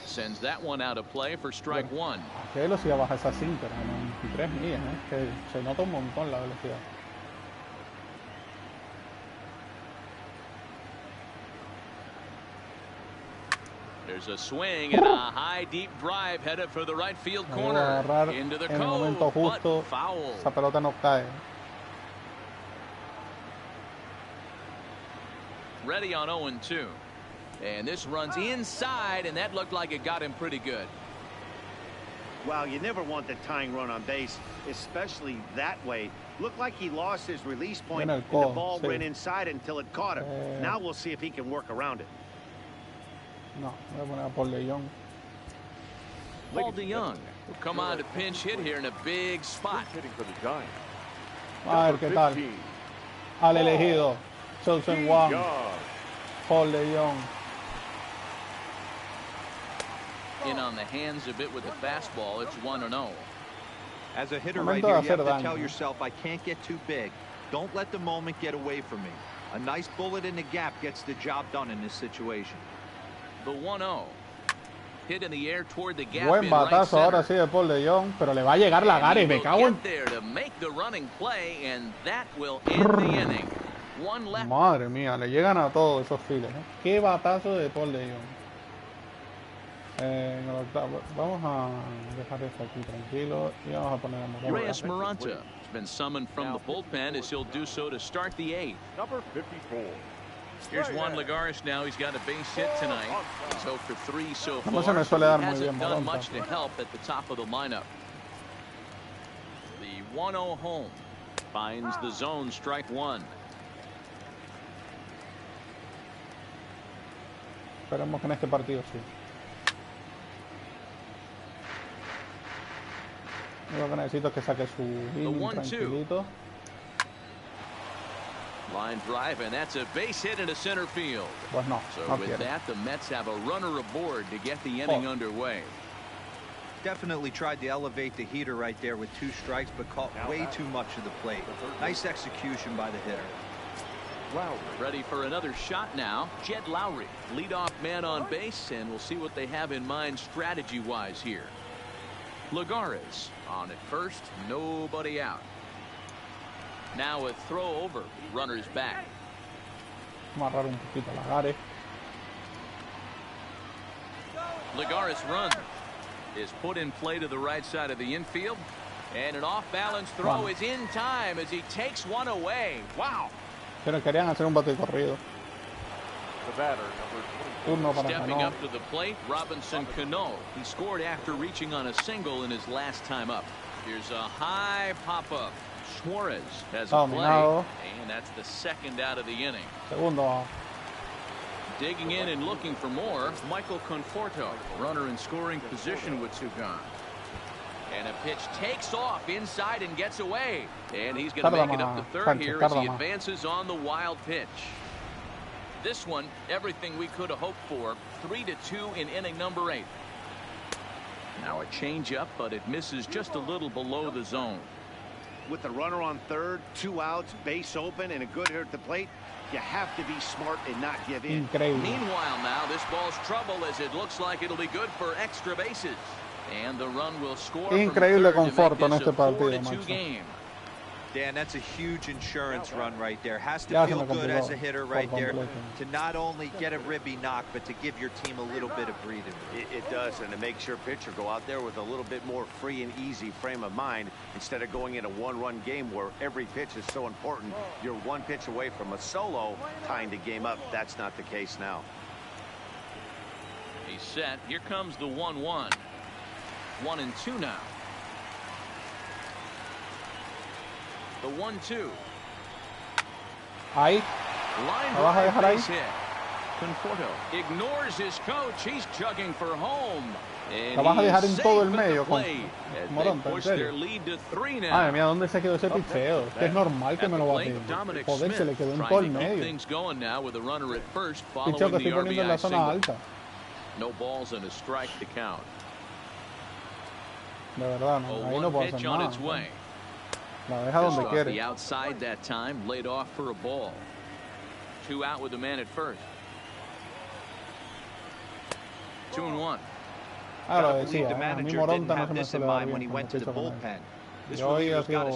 Sends that one out of play for strike 1. ¿A qué velocidad baja esa sinker? A 93 millas, que se nota un montón la velocidad. There's a swing and a high deep drive headed for the right field corner. Into the cove, but foul. Esa pelota no cae. Ready on 0-2. And this runs inside, and that looked like it got him pretty good. Well, you never want the tying run on base, especially that way. Looked like he lost his release point, and the ball ran inside until it caught him. Now we'll see if he can work around it. No, voy a poner a Paul DeJong. Paul DeJong will come on to pinch hit here in a big spot. A ver qué tal. Al elegido. Chosen one. Paul DeJong. In on the hands a bit with the fastball. It's 1-0. As a hitter right here, you have to tell yourself, I can't get too big. Don't let the moment get away from me. A nice bullet in the gap gets the job done in this situation. The 1-0. Hit in the air toward the gap. Buen batazo ahora sí de Paul DeJong, pero le va a llegar la Gary. Me cago en... to make the running play, and that will end the inning. One left. Madre mía, le llegan a todos esos files. Qué batazo de Paul DeJong. Vamos a dejar esto aquí tranquilo y vamos a poner a Moranta. Reyes Moranta has been summoned from the bullpen as he'll do so to start the 8th. Number 54. Here's Juan Lagares now. He's got a base hit tonight. He's 0 for 3 so far. No se me suele dar muy Hasn't bien done Moranta. much to help at the top of the lineup. The 1-0 home finds the zone, strike one. Esperemos que en este partido sí. Lo que necesito es que saque su inning tranquilito. Line drive, and that's a base hit into center field. Pues no, so no with quiere. that, the Mets have a runner aboard to get the inning underway. Definitely tried to elevate the heater right there with 2 strikes, but caught way too much of the plate. Nice execution by the hitter. Ready for another shot now. Jed Lowry, leadoff man on base, and we'll see what they have in mind strategy-wise here. Lagares on at first, nobody out. Now a throw over, runners back. Vamos a agarrar un poquito a Lagares. Lagares run is put in play to the right side of the infield, and an off-balance throw is in time as he takes one away. Wow. Pero querían hacer un bate corrido. The batter, Turno para Stepping Cano. up to the plate, Robinson Cano. He scored after reaching on a single in his last time up. Here's a high pop-up. Suarez has a play, and that's the second out of the inning. Segundo. Digging in and looking for more, Michael Conforto, runner in scoring position with 2 gone. And a pitch takes off inside and gets away. And he's going to make it up to third here as he advances on the wild pitch. This one, everything we could have hoped for. 3-2 in inning number 8. Now a changeup, but it misses just a little below the zone. With the runner on third, 2 outs, base open, and a good hitter at the plate, you have to be smart and not give in. Increíble. Meanwhile, now this ball's trouble as it looks like it'll be good for extra bases. And the run will score. Increíble Conforto en este partido, macho. Dan, that's a huge insurance run right there. Has to feel good as a hitter right there to not only get a ribby knock, but to give your team a little bit of breathing. It does, and it makes your pitcher go out there with a little bit more free and easy frame of mind instead of going in a 1-run game where every pitch is so important. You're 1 pitch away from a solo, tying the game up. That's not the case now. He's set. Here comes the 1-1. 1-2 now. The 1-2. Ahí. ¿La vas a dejar ahí? Conforto ignores his coach. He's chugging for home. La vas a dejar en todo el medio con Moranta, en serio. Madre mía, ¿dónde se quedó ese picheo? Que es normal que me lo bate. Joder, se le quedó en todo el medio. Picheo que estoy poniendo en la zona alta. No balls and a strike to count. De verdad, no, ahí no puedo hacer nada. La deja donde quiere. The outside that time, laid off for a ball. 2 out with the man at first. 2-1. Ah, lo decía, a mí Moranta no se me suele dar bien cuando picho con él. Yo hoy ha sido el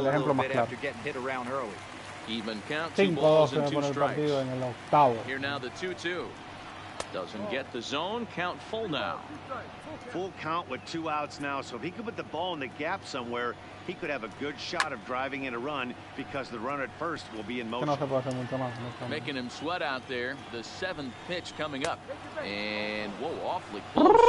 ejemplo más claro. 5-2 se me pone el partido en el octavo. Here now the 2-2. Doesn't get the zone. Count full now. Full count with 2 outs now. So if he could put the ball in the gap somewhere, he could have a good shot of driving in a run because the runner at first will be in motion. Making him sweat out there. The 7th pitch coming up. And whoa, awfully close.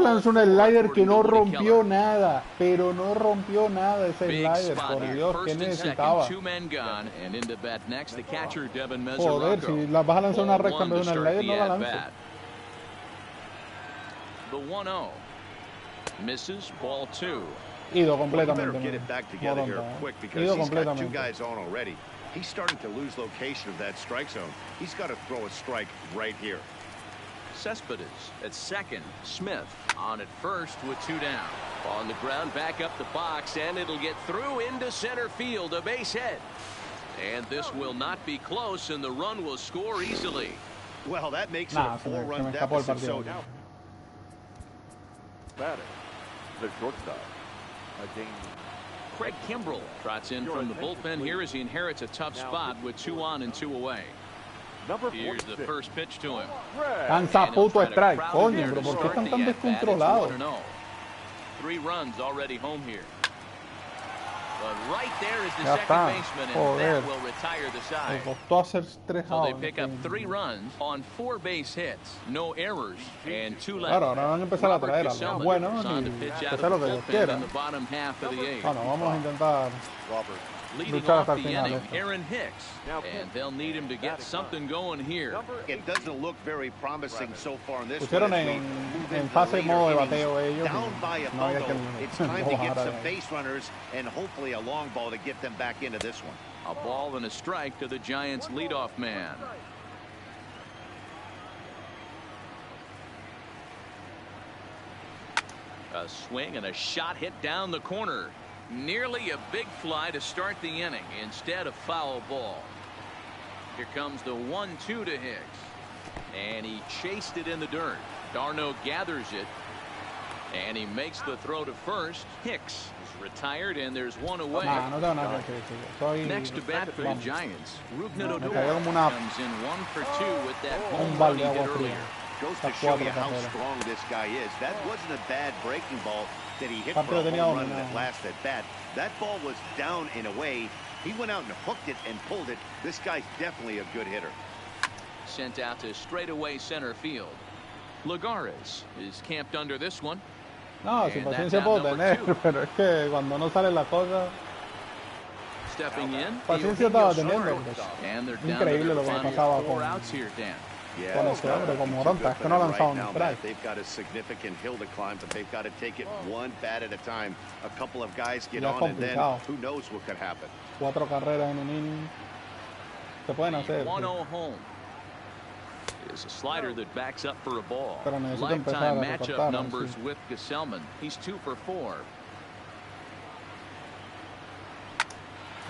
Lanzó un slider que no rompió nada. Pero no rompió nada ese slider. Por Dios, ¿qué necesitaba? Joder, si la vas a lanzar una recta en vez de una slider, no la lances. The 1-0. Misses, ball 2. Ido completamente. Ido completamente. He's starting to lose location of that strike zone. He's got to throw a strike right here. Cespedes at second. Smith on at first with 2 down. On the ground, back up the box, and it'll get through into center field, a base hit. And this will not be close, and the run will score easily. Well, that makes it a 4-run deficit. So now, batting, the shortstop. Craig Kimbrell trots in from the bullpen here as he inherits a tough spot with 2 on and 2 away. Here's the first pitch to him. Cansa puto strike. Coño, pero ¿por qué están tan descontrolados? 3 runs already home here. But right there is the second baseman, and that will retire the side. So they pick up 3 runs on 4 base hits, no errors, and 2 left. Claro, ahora van a empezar a traer a los buenos y hacer lo que ellos quieran. Bueno, vamos a intentar luchar hasta el final. Aaron Hicks, and they'll need him to get something going here. It doesn't look very promising so far in this. Pusieron en fase modo de bateo ellos. Down by a bundle. It's time to get some base runners and hopefully a long ball to get them back into this one. A ball and a strike to the Giants' leadoff man. A swing and a shot hit down the corner. Nearly a big fly to start the inning. Instead, a foul ball. Here comes the 1-2 to Hicks. And he chased it in the dirt. Darno gathers it. And he makes the throw to first. Hicks is retired, and there's 1 away. Next to bat for the Giants, Rougned Odor comes in 1 for 2 with that home run he did earlier. Goes to show you how strong this guy is. That wasn't a bad breaking ball that he hit for a home run that last at bat. That ball was down in a way. He went out and hooked it and pulled it. This guy's definitely a good hitter. Sent out to straightaway center field. Lagares is camped under this one. No, sin paciencia puedo tener, pero es que cuando no sale la cosa. Stepping in. Paciencia estaba teniendo. Increíble lo que me pasaba con ese hombre, con Moronta. Es que no ha lanzado un strike. They've got a significant hill to climb, but they've got to take it one bat at a time. A couple of guys get on, and then who knows what could happen. 4 carreras en un inning. Se pueden hacer. 1-0 home. Is a slider that backs up for a ball. Lifetime matchup numbers with Gesellman. He's 2 for 4.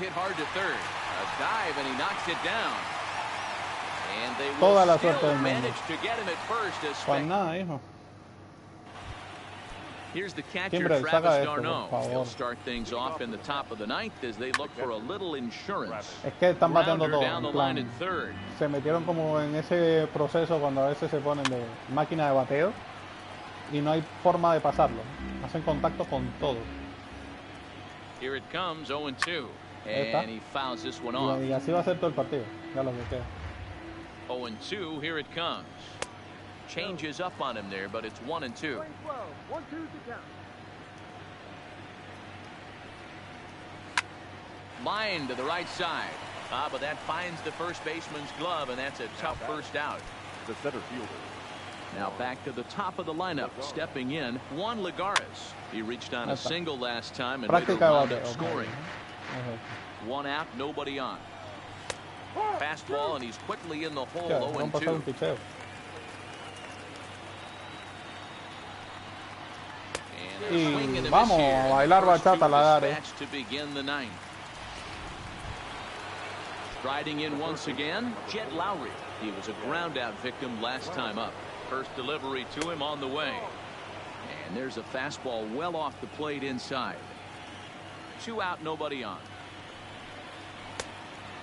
Hit hard to third. A dive, and he knocks it down. And they will still manage to get him at first. Pues nada, hijo. Here's the catcher, Travis Darno. He'll start things off in the top of the 9th as they look for a little insurance. Es que están bateando todo. Down the line in third. Se metieron como en ese proceso cuando a veces se ponen de máquina de bateo y no hay forma de pasarlo. Hacen contacto con todo. Here it comes, 0-2. And he fouls this one off. Y así va a ser todo el partido. Ya lo que queda. 0-2, here it comes. Changes up on him there, but it's 1-2. Line to the right side. But that finds the first baseman's glove, and that's a tough first out. The center fielder. Now back to the top of the lineup. Stepping in, Juan Lagares. He reached on a single last time and made a round up scoring. 1 out, nobody on. Fastball, and he's quickly in the hole. 0-2. Y vamos a bailar bachata, Lagares. To begin the 9th. Striding in once again, Jed Lowry. He was a ground out victim last time up. First delivery to him on the way. And there's a fastball well off the plate inside. 2 out, nobody on.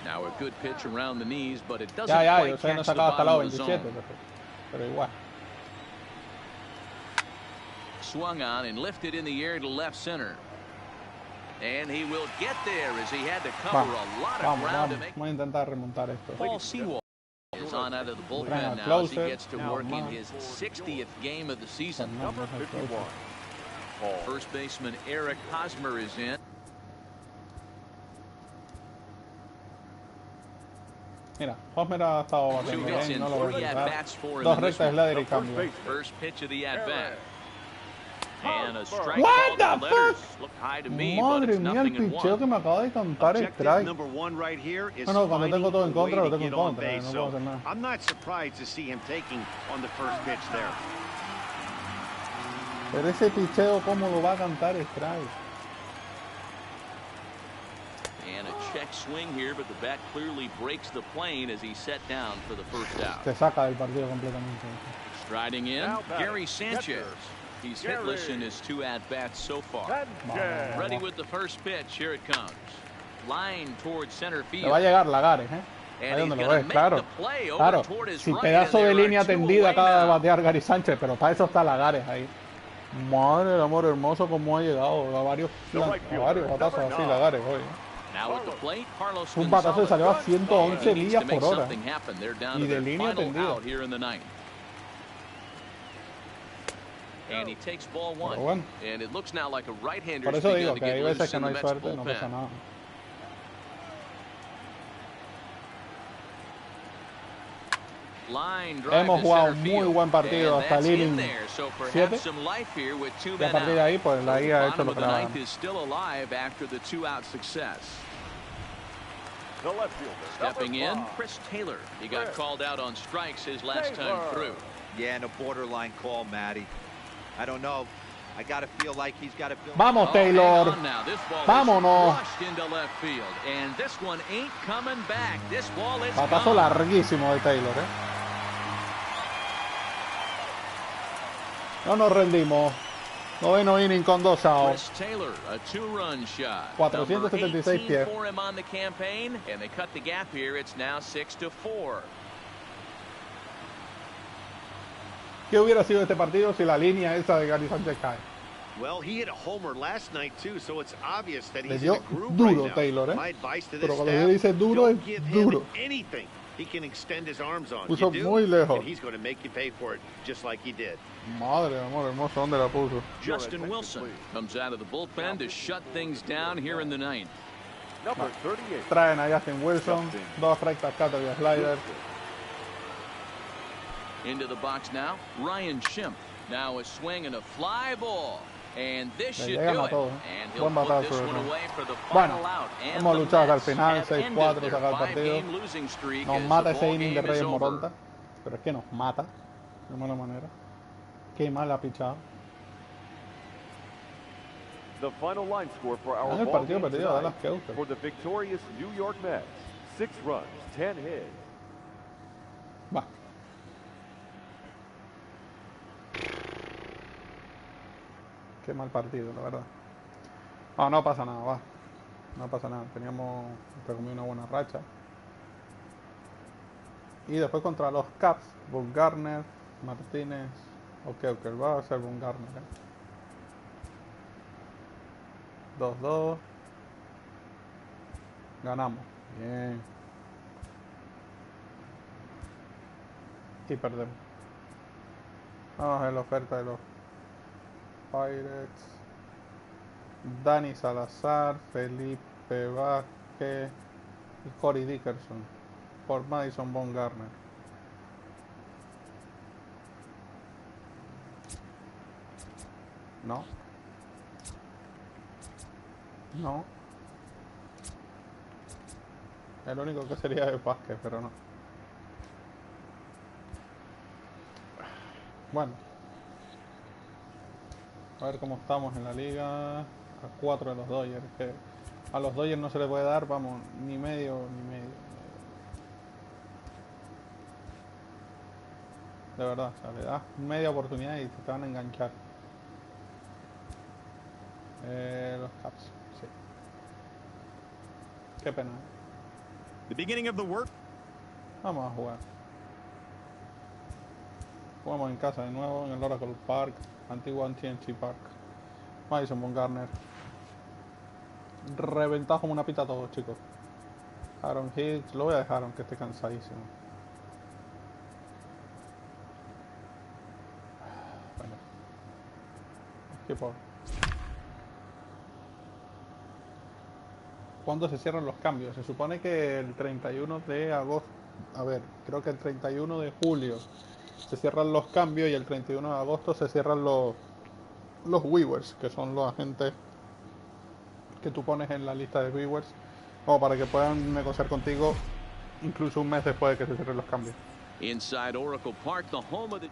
Now a good pitch around the knees, but it doesn't quite catch the bottom of the zone. pero igual. Swung on and lifted in the air to left center. And he will get there as he had to cover a lot of ground to make. Vamos a intentar remontar esto. Paul Sewell is on out of the bullpen now as he gets to work in his 60th game of the season. Number 51. First baseman Eric Hosmer is in. Mira, Hosmer ha estado batiendo bien, no lo voy a quitar. Dos rectas, slider y cambio. First pitch of the at-bat. And a strike. What the fuck? Madre mía, el picheo que me acaba de cantar strike. No, cuando tengo todo en contra, lo tengo en contra. No puedo hacer nada. I'm not surprised to see him taking on the first pitch there. Pero ese picheo, ¿cómo lo va a cantar strike? And a check swing here, but the bat clearly breaks the plane as he's set down for the first out. Te saca del partido completamente. Striding in, Gary Sanchez. He's hitless in his 2 at-bats so far. Ready with the first pitch. Here it comes. Line towards center field. Le va a llegar Lagares, ¿eh? Ahí donde lo ves, claro. Claro, si pedazo de línea tendida acaba de batear Gary Sánchez, pero para eso está Lagares ahí. Madre del amor hermoso, como ha llegado a varios batazos así Lagares hoy. Un batazo que salió a 111 millas por hora. Y de línea tendida. And he takes ball one. Bueno. And it looks now like a right-hander. Por eso digo que hay veces que no hay suerte, no pasa nada. Hemos jugado muy buen partido hasta el inning 7. Y a partir de ahí, pues la IA ha hecho lo que le ha dado. Stepping in, Chris Taylor. He got called out on strikes his last time through. Yeah, and a borderline call, Matty. I don't know. I gotta feel like he's got to feel. Vamos, Taylor. Vámonos. Batazo larguísimo de Taylor, No nos rendimos. Noveno inning con 2 outs. 476 pies. ¿Qué hubiera sido este partido si la línea esa de Gary Sánchez cae? Le dio duro Taylor, Pero cuando yo dice duro, es duro. Puso muy lejos. Madre de amor hermoso, ¿dónde la puso? Justin Wilson comes out of the bullpen to shut things down here in the 9th. Traen a Justin Wilson, 2 rectas, cutter y slider. Into the box now, Ryan Schimpf. Now a swing and a fly ball. And this should do it. And he'll put this one away for the final out. Hemos luchado hasta el final, 6-4, sacar el partido. Nos mata ese inning de Reyes Moronta. Pero es que nos mata, de mala manera. Qué mal ha pichado. En el partido perdido de las que for the victorious New York Mets, 6 runs, 10 hits. Va. Qué mal partido, la verdad. No pasa nada, va. No pasa nada. Teníamos una buena racha. Y después contra los Caps, Bumgarner, Martínez. Ok, va a ser Bumgarner. 2-2. Ganamos. Bien. Y perdemos. Vamos a ver la oferta de los Pirates. Dani Salazar, Felipe Vázquez y Corey Dickerson por Madison Bumgarner. No. El único que sería de Vázquez, pero no. Bueno. A ver cómo estamos en la liga. A 4 de los Dodgers. Que a los Dodgers no se le puede dar, vamos, ni medio. De verdad, o sea, le das media oportunidad y te van a enganchar. Los Caps, sí. Qué pena. The beginning of the work. Vamos a jugar. Jugamos en casa de nuevo, en el Oracle Park, antiguo TNT Park. Madison Bumgarner. Reventado como una pita a todos, chicos. Aaron Hicks, lo voy a dejar aunque esté cansadísimo. Bueno. Qué pobre. ¿Cuándo se cierran los cambios? Se supone que el 31 de agosto. A ver, creo que el 31 de julio se cierran los cambios y el 31 de agosto se cierran los waivers, que son los agentes que tú pones en la lista de waivers, como para que puedan negociar contigo incluso un mes después de que se cierren los cambios. Inside Oracle Park, the home of the...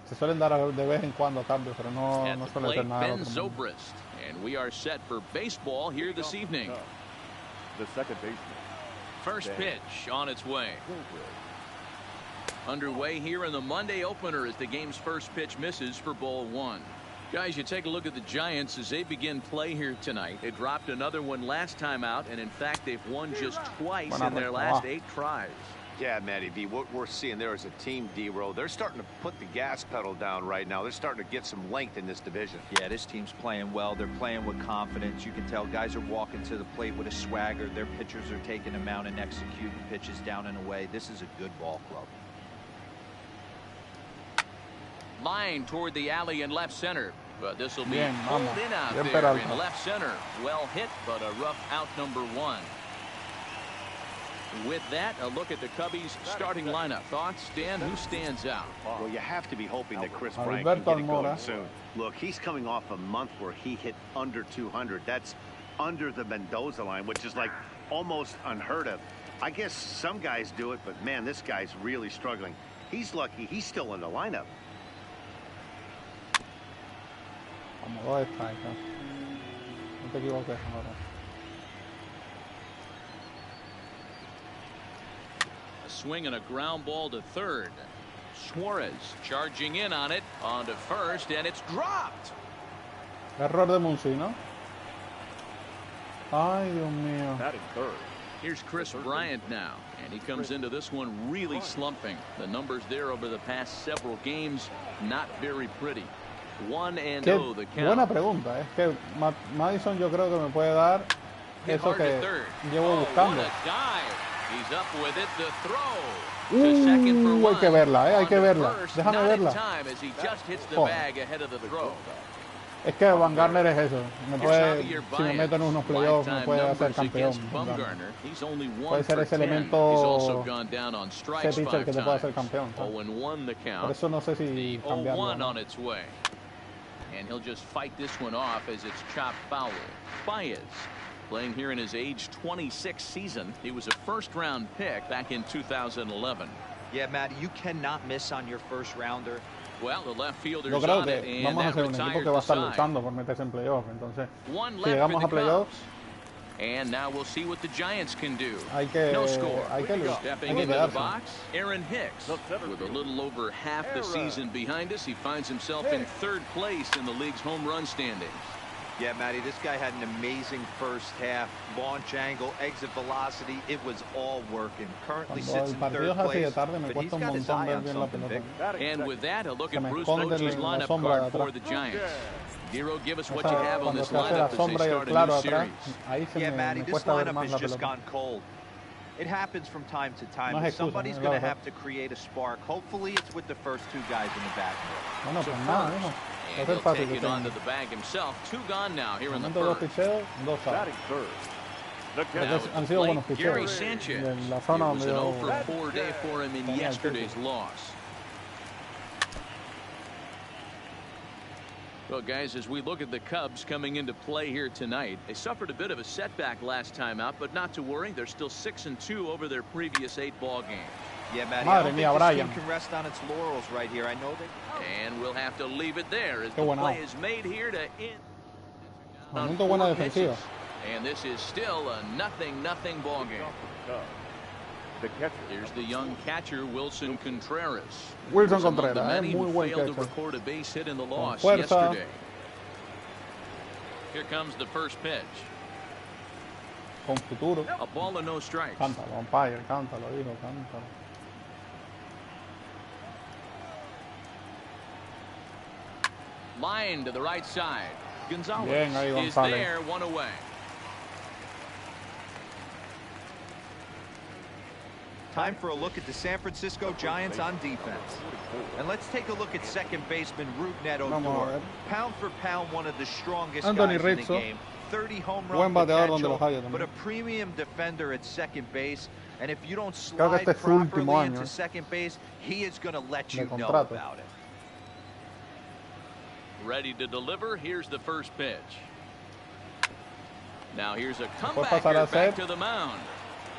Se suelen dar de vez en cuando cambios, pero no suele ser nada. And we are set for baseball here this evening. The second baseman. First pitch on its way. Underway here in the Monday opener as the game's first pitch misses for ball one. Guys, you take a look at the Giants as they begin play here tonight. They dropped another one last time out, and in fact, they've won just twice in their last 8 tries. Yeah, Matty V, what we're seeing there is a team, D-Row. They're starting to put the gas pedal down right now. They're starting to get some length in this division. Yeah, this team's playing well. They're playing with confidence. You can tell guys are walking to the plate with a swagger. Their pitchers are taking them out and executing pitches down and away. This is a good ball club. Line toward the alley in left center. But this will be pulled in out there in left center. Well hit, but a rough out number 1. With that, a look at the Cubbies' starting lineup. Thoughts, Dan? Who stands out? Well, you have to be hoping that Chris Bryant can get it going soon. Look, he's coming off a month where he hit under 200. That's under the Mendoza line, which is like almost unheard of. I guess some guys do it, but man, this guy's really struggling. He's lucky he's still in the lineup. Vamos, dos strikes. No te equivoques ahora. Swing and a ground ball to third. Suarez charging in on it, on to first, and it's dropped. Error de Muncy, ¿no? Ay, Dios mío. Batting third. Here's Chris Bryant now, and he comes into this one really slumping. The numbers there over the past several games, not very pretty. 1-0 the count. Buena pregunta. Es que Madison yo creo que me puede dar eso que llevo buscando. He's up with it, the throw. To second for one. Hay que verla, hay que verla. Déjame verla. As he just hits the bag ahead of the throw. Es que Bumgarner es eso. Me puede, si me meto en unos playoffs, me puede hacer campeón. Puede ser ese elemento, ese pitcher que te puede hacer campeón. Por eso no sé si cambiarlo. And he'll just fight this one off as it's chopped foul. Baez, playing here in his age 26 season. He was a first-round pick back in 2011. Yeah, Matt, you cannot miss on your first rounder. Well, the left fielder's Yo creo on it, que and vamos a that ser un equipo que va a estar luchando por meterse en playoffs. Entonces, si llegamos a playoffs, and now we'll see what the Giants can do. No score. Stepping into the quedarse. box, Aaron Hicks. With a little over half the season behind us, he finds himself in third place in the league's home run standings. Yeah, Matty, this guy had an amazing first half. Launch angle, exit velocity, it was all working. Currently sits in third place, but he's got his eye on something big. And with that, a look at Bruce Bochy's lineup card for the Giants. Dero, give us what you have on this lineup as they start a new series. Yeah, Matty, this lineup has just gone cold. It happens from time to time. Somebody's going to have to create a spark. Hopefully, it's with the first two guys in the backfield. And he'll take it onto the bag himself. 2 gone now here in the first. Batting third. Han sido buenos Gary picheos. Sanchez. En la zona It was an 0-for-4 day for him in yesterday's loss. Well, guys, as we look at the Cubs coming into play here tonight, they suffered a bit of a setback last time out, but not to worry. They're still 6-2 over their previous 8 ball games. Yeah, Matty, I don't think this team can rest on its laurels right here. I know that. And we'll have to leave it there as the play is made here to end. Buena defensiva. And this is still a 0-0 ball game. Here's the young catcher, Wilson Contreras. Wilson Contreras, muy buen failed to record a base hit in the loss yesterday. Here comes the first pitch. Con futuro. A ball and no strikes. Cántalo, umpire, cántalo, hijo, cántalo. Line to the right side. Gonzalez Bien, ahí is there, one away. Time for a look at the San Francisco Giants on defense. And let's take a look at second baseman Rougned Odor. Pound for pound, one of the strongest guys in the game. 30 home run potential, but a premium defender at second base. And if you don't slide properly into second base, he is going to let you know about it. Ready to deliver. Here's the first pitch. Now here's a comebacker back to the mound.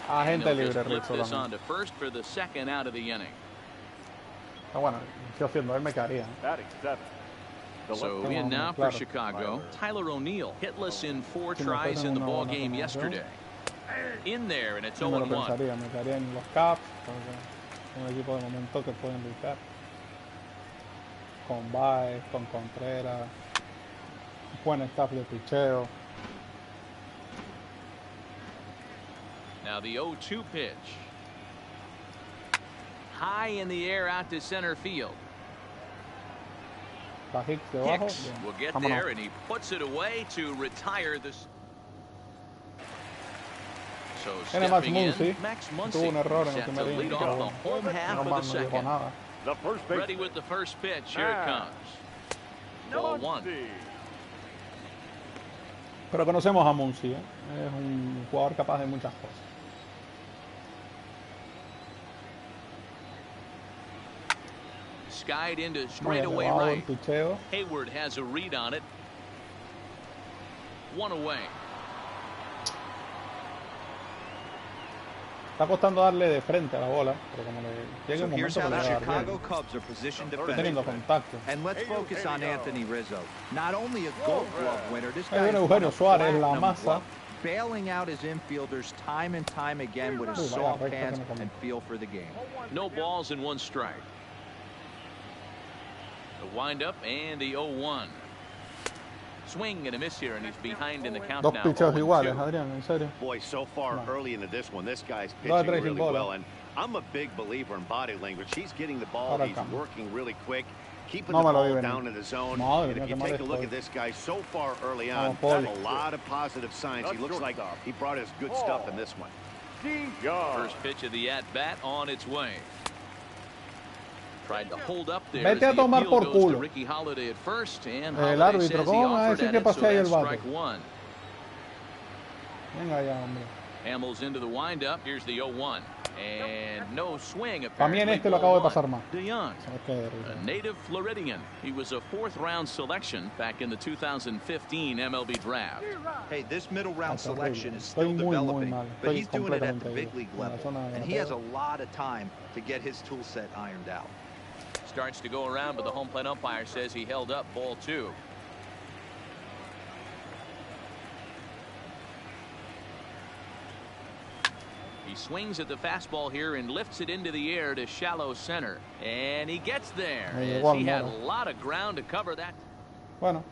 Agente libre, this on to first for the second out of the inning. Bueno, yo siendo él me caería. So in now for Chicago, Tyler O'Neill, hitless in 4 tries in the ball game yesterday. In there, and it's 0-1. Me caería en los Caps, un equipo de momento que pueden luchar. Con Baez, con Contreras, buen staff de picheo. Now the 0-2 pitch. High in the air out to center field. Hicks will get there, and he puts it away to retire this. So stepping in, Max Muncy set to lead off the home half of the second. Ready with the first pitch. Here it comes. Ball 1. Pero conocemos a Muncy, ¿eh? Es un jugador capaz de muchas cosas. Skied into straightaway right. Hayward has a read on it. 1 away. Está costando darle de frente a la bola, pero como le llegue un momento que le va a dar Chicago Cubs are positioned teniendo contacto. And let's focus on Anthony Rizzo. Not only a Gold Glove winner, this guy is Eugenio Suárez, la masa, bailing out his infielders time and time again with his soft hands and feel for the game. No balls and 1 strike. The windup and the 0-1. Swing and a miss here, and he's behind in the count now. Boy, so far early into this one, this guy's pitching really well, and I'm a big believer in body language. He's getting the ball, he's working really quick, keeping the ball down in the zone. And if you take a look at this guy so far early on, a lot of positive signs. He looks like he brought us good stuff in this one. First pitch of the at-bat on its way. Tried to hold up there. Vete a tomar por culo. Ricky Holiday at first, and el árbitro, ¿cómo me va a decir que pasé ahí el bate? Venga ya, hombre. Hamels into the windup. Here's the 0-1. And no swing. También este lo acabo de pasar más. DeYoung, a native Floridian. He was a 4th-round selection back in the 2015 MLB draft. Hey, this middle-round selection is still developing, but he's doing it at the big league level, and he has a lot of time to get his tool set ironed out. Starts to go around, but the home plate umpire says he held up ball 2. He swings at the fastball here and lifts it into the air to shallow center. And he gets there. He had a lot of ground to cover that. Bueno.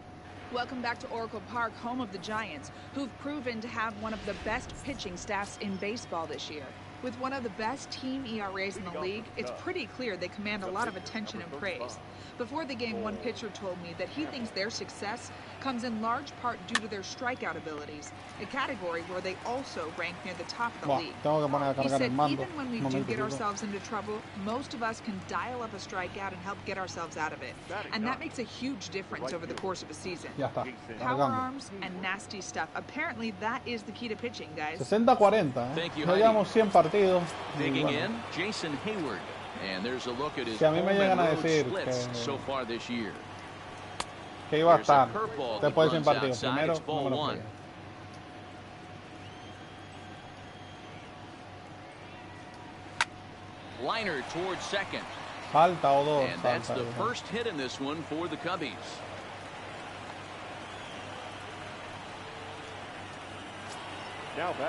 Welcome back to Oracle Park, home of the Giants, who've proven to have one of the best pitching staffs in baseball this year. With one of the best team ERAs in the league, it's pretty clear they command a lot of attention and praise. Before the game, one pitcher told me that he thinks their success comes in large part due to their strikeout abilities, a category where they also rank near the top of the league. He said even when we do get ourselves into trouble, most of us can dial up a strikeout and help get ourselves out of it. And that makes a huge difference over the course of a season. Power arms and nasty stuff. Apparently that is the key to pitching, guys. 60-40, no llevamos 100 partidos. Digging in, Jason Hayward. And there's a look at his si a mí me llegan a decir so far this year. Que iba a estar después de 100 partidos, primero no me lo creo. Liner towards second. Falta o dos. And that's the first hit in this one for the Cubbies.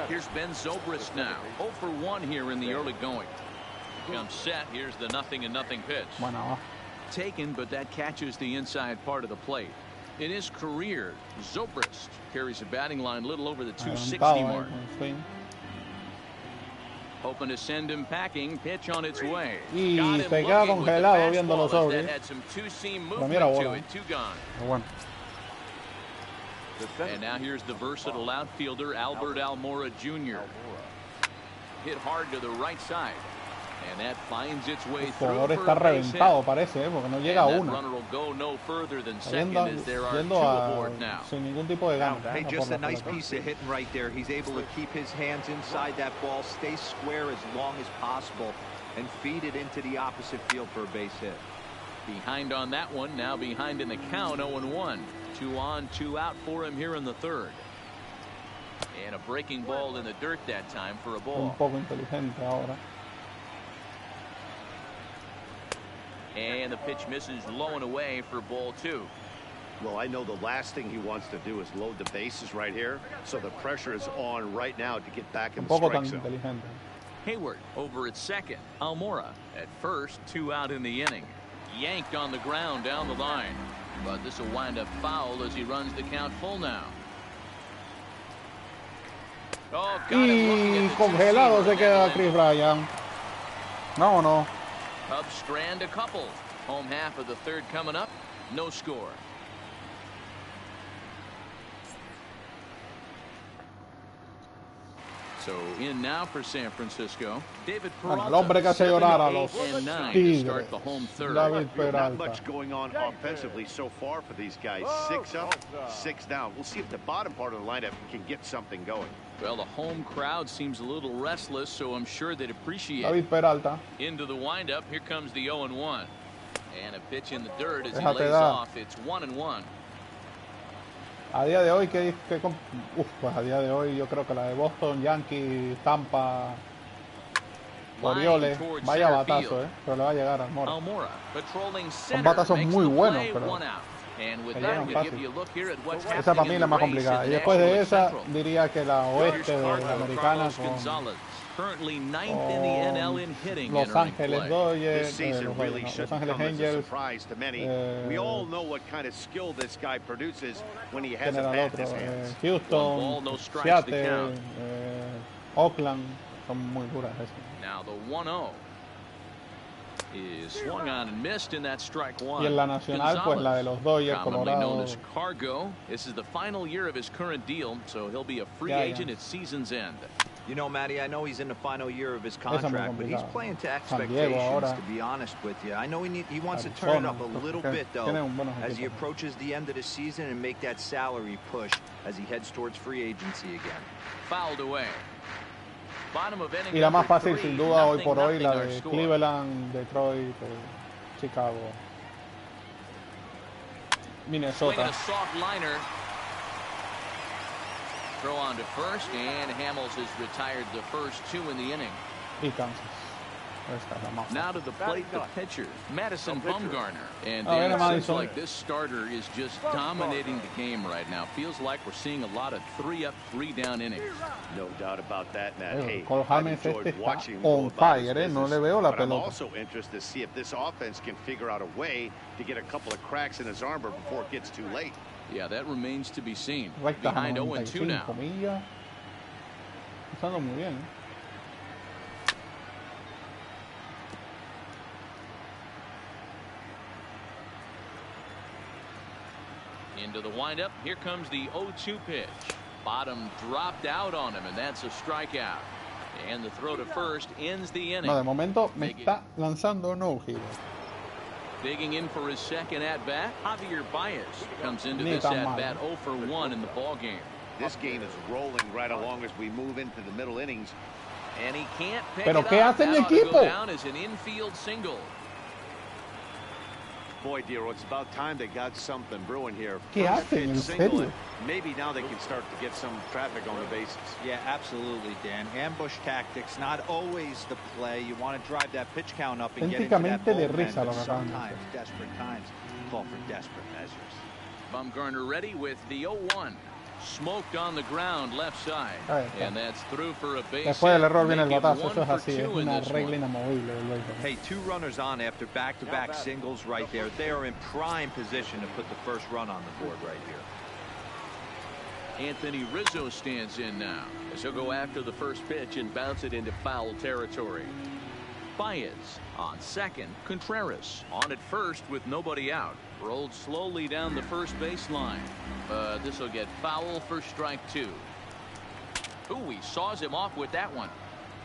Here's Ben Zobrist now. 0 for 1 here in the early going. Comes set. Here's the 0-0 pitch. Bueno. Taken, but that catches the inside part of the plate. In his career, Zobrist carries a batting line a little over the 260 mark. Hoping to send him packing. Pitch on its way. Y se queda congelado viéndolo sobre. Pero mira bola. Bueno. And now here's the versatile outfielder Albert Almora Jr. Hit hard to the right side. And that finds its way through. El jugador está reventado, parece, porque no llega a uno. Sin ningún tipo de ganas. Hey, just a nice piece of hitting right there. He's able to keep his hands inside that ball, stay square as long as possible, and feed it into the opposite field for a base hit. Behind on that one, now behind in the count, 0-1. 2 on, 2 out for him here in the third. And a breaking ball in the dirt that time for a ball. Un poco inteligente ahora. And the pitch misses low and away for ball 2. Well, I know the last thing he wants to do is load the bases right here, so the pressure is on right now to get back in the strike zone. Hayward over at second. Almora at first, 2 out in the inning. Yanked on the ground down the line. But this will wind up foul as he runs the count full now. Oh, y congelado se queda Chris Bryant. No. Cubs strand a couple. Home half of the third coming up. No score. So in now for San Francisco. David Peralta. El hombre que hace llorar a los Tigres. Not much going on offensively so far for these guys. 6 up, 6 down. We'll see if the bottom part of the lineup can get something going. Well, the home crowd seems a little restless, so I'm sure they'd appreciate David Peralta. Into the windup. Here comes the 0-1. And a pitch in the dirt as he lays off. It's 1-1. A día de hoy, pues a día de hoy yo creo que la de Boston, Yankees, Tampa, Orioles, vaya batazo, pero le va a llegar a Almora. Son batazos muy buenos, pero que llegan fácil. Esa para mí es la más complicada. Y después de esa, diría que la oeste de la americana Currently 9th in the NL in hitting. Los Ángeles Dodgers, Los Ángeles Angels. We all know what kind of skill this guy produces when he has a bat in his hands. Houston, Seattle, Oakland, son muy duras esas. Now the 1-0 is swung on and missed in that strike one. Y en la nacional, pues la de los Dodgers, Colorado. Known as Cargo. This is the final year of his current deal, so he'll be a free agent at season's end. You know, Matty, I know he's in the final year of his contract, but he's playing to expectations, to be honest with you. I know he wants to turn it up a little bit, though, as he approaches the end of the season and make that salary push as he heads towards free agency again. Fouled away. Y la más fácil, sin duda, hoy por hoy, la de Cleveland, Detroit, Chicago, Minnesota. Throw on to first, and Hamels has retired the first 2 in the inning. Y Kansas. Now to the plate, the pitcher, Madison Bumgarner. And Dan, it seems like this starter is just dominating the game right now. Feels like we're seeing a lot of 3-up, 3-down innings. No doubt about that, Matt. Hey, I've enjoyed watching him on fire, no le veo la pelota. I'm also interested to see if this offense can figure out a way to get a couple of cracks in his armor before it gets too late. Yeah, that remains to be seen. Behind 0-2 now. Pasando muy bien. Into the windup. Here comes the 0-2 pitch. Bottom dropped out on him, and that's a strikeout. And the throw to first ends the inning. No, de momento me está lanzando no-hitter. Digging in for his second at-bat, Javier Baez comes into this at-bat 0 for 1 in the ball game. This game is rolling right along as we move into the middle innings. And he can't pick Pero it ¿qué up. hace mi That ought to equipo? go down as an infield single. Boy, Dero, it's about time they got something brewing here. ¿Qué hacen? ¿En serio? Maybe now they can start to get some traffic on the bases. Yeah, absolutely, Dan. Ambush tactics, not always the play. You want to drive that pitch count up and get into that bullpen, but sometimes desperate times call for desperate measures. Bumgarner ready with the 0-1. Smoked on the ground left side. And that's through for a base. Después del error viene el batazo. Eso es así. Es una regla inamovible del béisbol. Hey, 2 runners on after back-to-back singles right there. They are in prime position to put the first run on the board right here. Anthony Rizzo stands in now, as he'll go after the first pitch and bounce it into foul territory. Baez on second. Contreras on at first with nobody out. Rolled slowly down the first baseline. This will get foul for strike 2. Ooh, he saws him off with that one.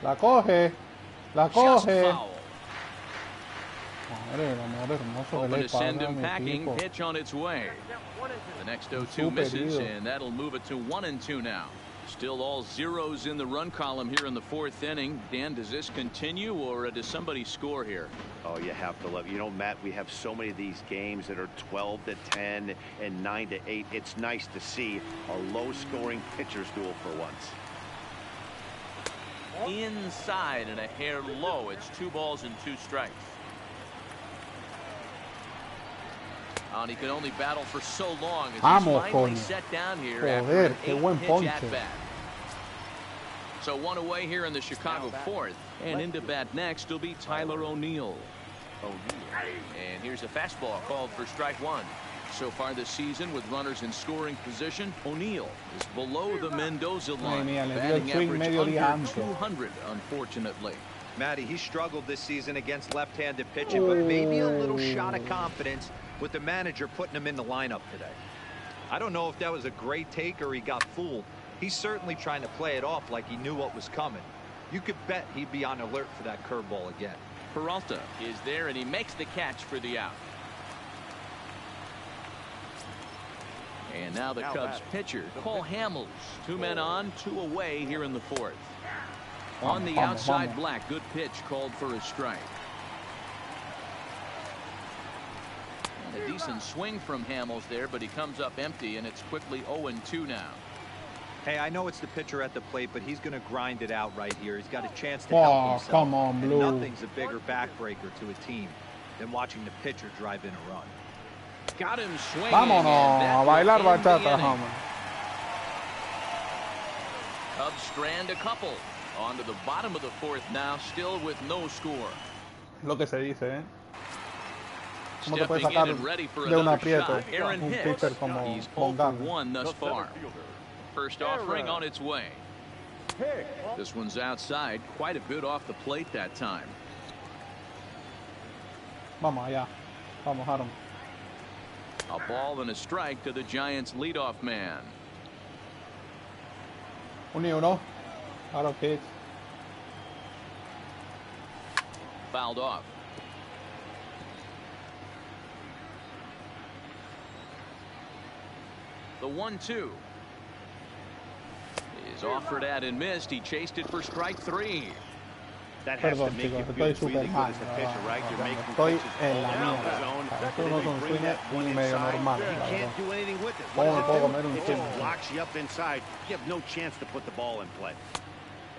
La coge. La Just coge. foul. Hoping to send him packing. Pitch on its way. The next 0-2 misses, and that'll move it to 1-2 now. Still all zeros in the run column here in the 4th inning. Dan, does this continue, or does somebody score here? Oh, you have to love. You know, Matt, we have so many of these games that are 12-10 and 9-8. It's nice to see a low-scoring pitcher's duel for once. Inside and a hair low. It's 2 balls and 2 strikes. And he could only battle for so long as he's finally set down here after an 8-pitch at-bat. So 1 away here in the Chicago 4th. And into bat next will be Tyler O'Neill. And here's a fastball called for strike 1. So far this season, with runners in scoring position, O'Neill is below the Mendoza line. Batting average under 200, unfortunately. Matty, he struggled this season against left-handed pitching, but maybe a little shot of confidence with the manager putting him in the lineup today. I don't know if that was a great take or he got fooled. He's certainly trying to play it off like he knew what was coming. You could bet he'd be on alert for that curveball again. Peralta is there, and he makes the catch for the out. And now the Cubs pitcher, Cole Hamels. 2 men on, 2 away here in the 4th. On the outside, Black. Good pitch called for a strike. And a decent swing from Hamels there, but he comes up empty, and it's quickly 0-2 now. Hey, I know it's the pitcher at the plate, but he's going to grind it out right here. He's got a chance to help himself. Come on, Blue. And nothing's a bigger backbreaker to a team than watching the pitcher drive in a run. Got him swinging. Vámonos a bailar bachata, hombre. Cubs strand a couple. On to the bottom of the 4th now, still with no score. Lo que se dice, ¿eh? ¿Cómo te puedes sacar de un aprieto un pitcher como He's 0 for 1 thus far. First offering on its way. This one's outside, quite a bit off the plate that time. Vamos allá. Vamos, Aaron. A ball and a strike to the Giants' leadoff man. 1-1. Out of pitch. Fouled off. The 1-2 is offered at and missed. He chased it for strike 3. That has to make you feel really good as a pitcher, right? You're making pitches all around the zone. You bring that one inside, you can't do anything with it. What does it do? It just blocks you up inside. You have no chance to put the ball in play.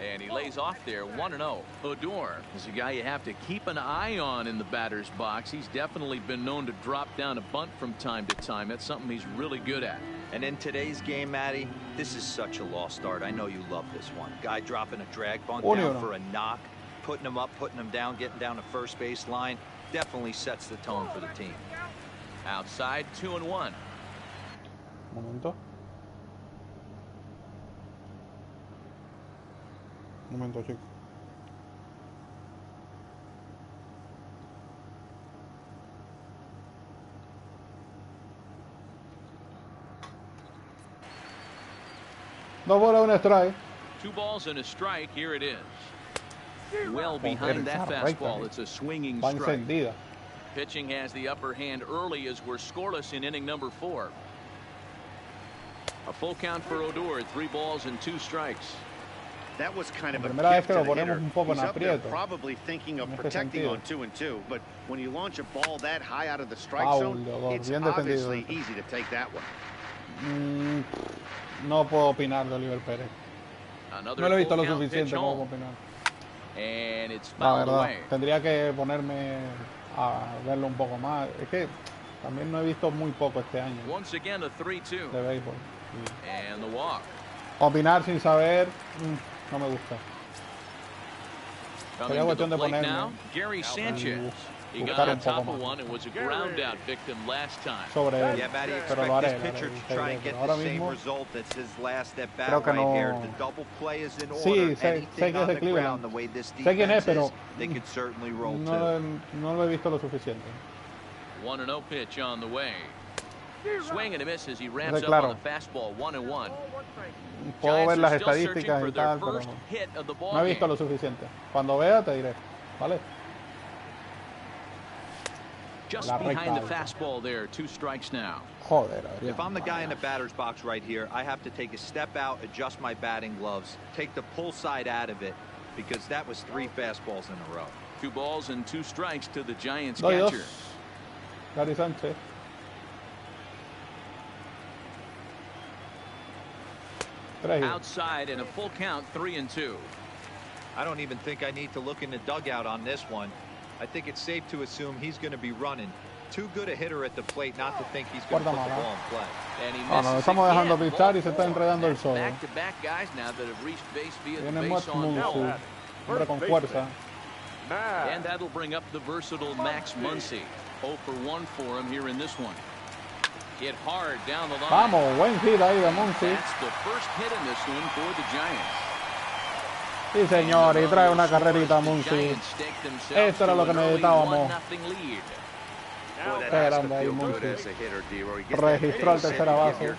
And he lays off there, 1-0. Odor is a guy you have to keep an eye on in the batter's box. He's definitely been known to drop down a bunt from time to time. That's something he's really good at. And in today's game, Matty, this is such a lost art. I know you love this one. Guy dropping a drag bunt down for a knock, putting him up, putting him down, getting down to first base line. Definitely sets the tone for the team. Outside, 2-1. Momento. Momento, chico. Dos bolas, un strike. 2 balls and a strike. Here it is. Well behind that fastball. It's a swinging strike. Pitching has the upper hand early as we're scoreless in inning number 4. A full count for Odor. 3 balls and 2 strikes. That was kind of a gift to the hitter. He's up there probably thinking of protecting on 2-2, but when you launch a ball that high out of the strike zone, it's obviously easy to take that one. No puedo opinar de Oliver Pérez. No lo he visto lo suficiente como opinar. And it's la verdad, tendría que ponerme a verlo un poco más. Es que también no he visto muy poco este año. Once again, a 3-2. De béisbol. And the walk. Opinar sin saber, no me gusta. Sería cuestión de ponerme. Now, Gary Sanchez. He got on top of one and was a ground out victim last time. Sobre él, pero lo haré. Ahora mismo, creo que no. Sí, sé que es de Cleveland. Sé quién es, pero no lo he visto lo suficiente. 1-0 pitch on the way. Swing and a miss as he ramps up on the fastball. 1-1. Puedo ver las estadísticas y tal, pero no he visto lo suficiente. Cuando vea te diré, ¿vale? Just behind the fastball there, 2 strikes now. Joder, if I'm the guy in the batter's box right here, I have to take a step out, adjust my batting gloves, take the pull side out of it, because that was 3 fastballs in a row. 2 balls and 2 strikes to the Giants catcher. Gary Sánchez. Outside in a full count, 3-2. I don't even think I need to look in the dugout on this one. I think it's safe to assume he's going to be running. Too good a hitter at the plate not to think he's going to put the ball in play. And he misses no, estamos dejando pichar y se está enredando el solo. Back-to-back guys now that have reached base via the Viene base on ball. Hombre con fuerza. And that'll bring up the versatile Max Muncy. 0 for 1 for him here in this one. Hit hard down the line. Vamos, buen hit ahí de Muncy. That's the first hit in this one for the Giants. Sí, señor, y trae una carrerita Muncy. Esto era lo que necesitábamos. Qué grande ahí Muncy. Registró el tercera base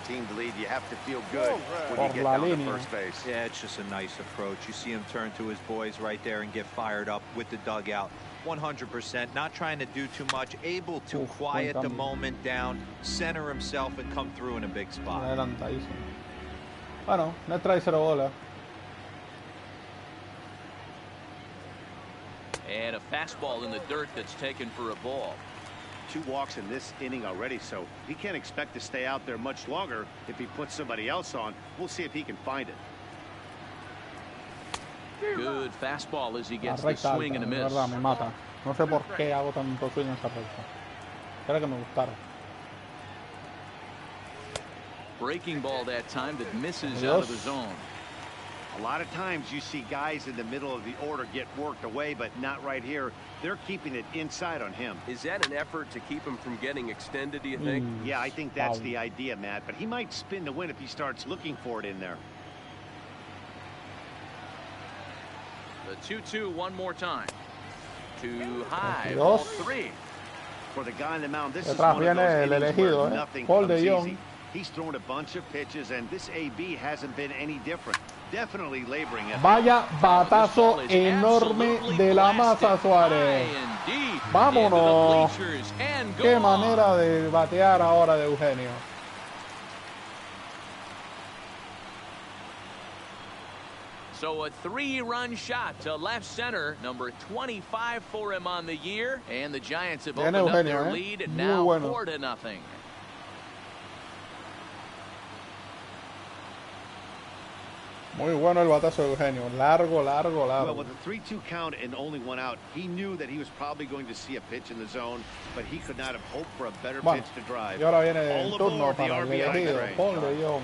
por la línea. Yeah, it's just a nice approach. You see him turn to his boys right there and get fired up with the dugout. 100%, not trying to do too much, able to quiet the moment down, center himself, and come through in a big spot. Adelantadísimo. Bueno, no trae 0 bola. And a fastball in the dirt that's taken for a ball. 2 walks in this inning already, so he can't expect to stay out there much longer if he puts somebody else on. We'll see if he can find it. Good fastball as he gets the swing and a miss. Me mata. No sé por qué hago tanto swing en esa recta. Espero que me gustara. Breaking ball that time that misses out of the zone. A lot of times you see guys in the middle of the order get worked away, but not right here. They're keeping it inside on him. Is that an effort to keep him from getting extended, do you think? Yeah, I think that's the idea, Matt. But he might spin to win if he starts looking for it in there. The 2-2 one more time. Too high. Ball 3. For the guy on the mound, this is one of those innings where nothing comes easy. He's thrown a bunch of pitches, and this AB hasn't been any different. Definitely laboring it. Vaya batazo enorme de la masa, Suárez. Vámonos. Qué manera de batear ahora de Eugenio. So a 3-run shot to left center, number 25 for him on the year, and the Giants have opened up their lead, and now 4-0. Muy bueno el batazo de Eugenio. Largo. Well, with a 3-2 count and only 1 out, he knew that he was probably going to see a pitch in the zone, but he could not have hoped for a better pitch to drive. Y ahora viene el turno para el elegido, Paul de Jong.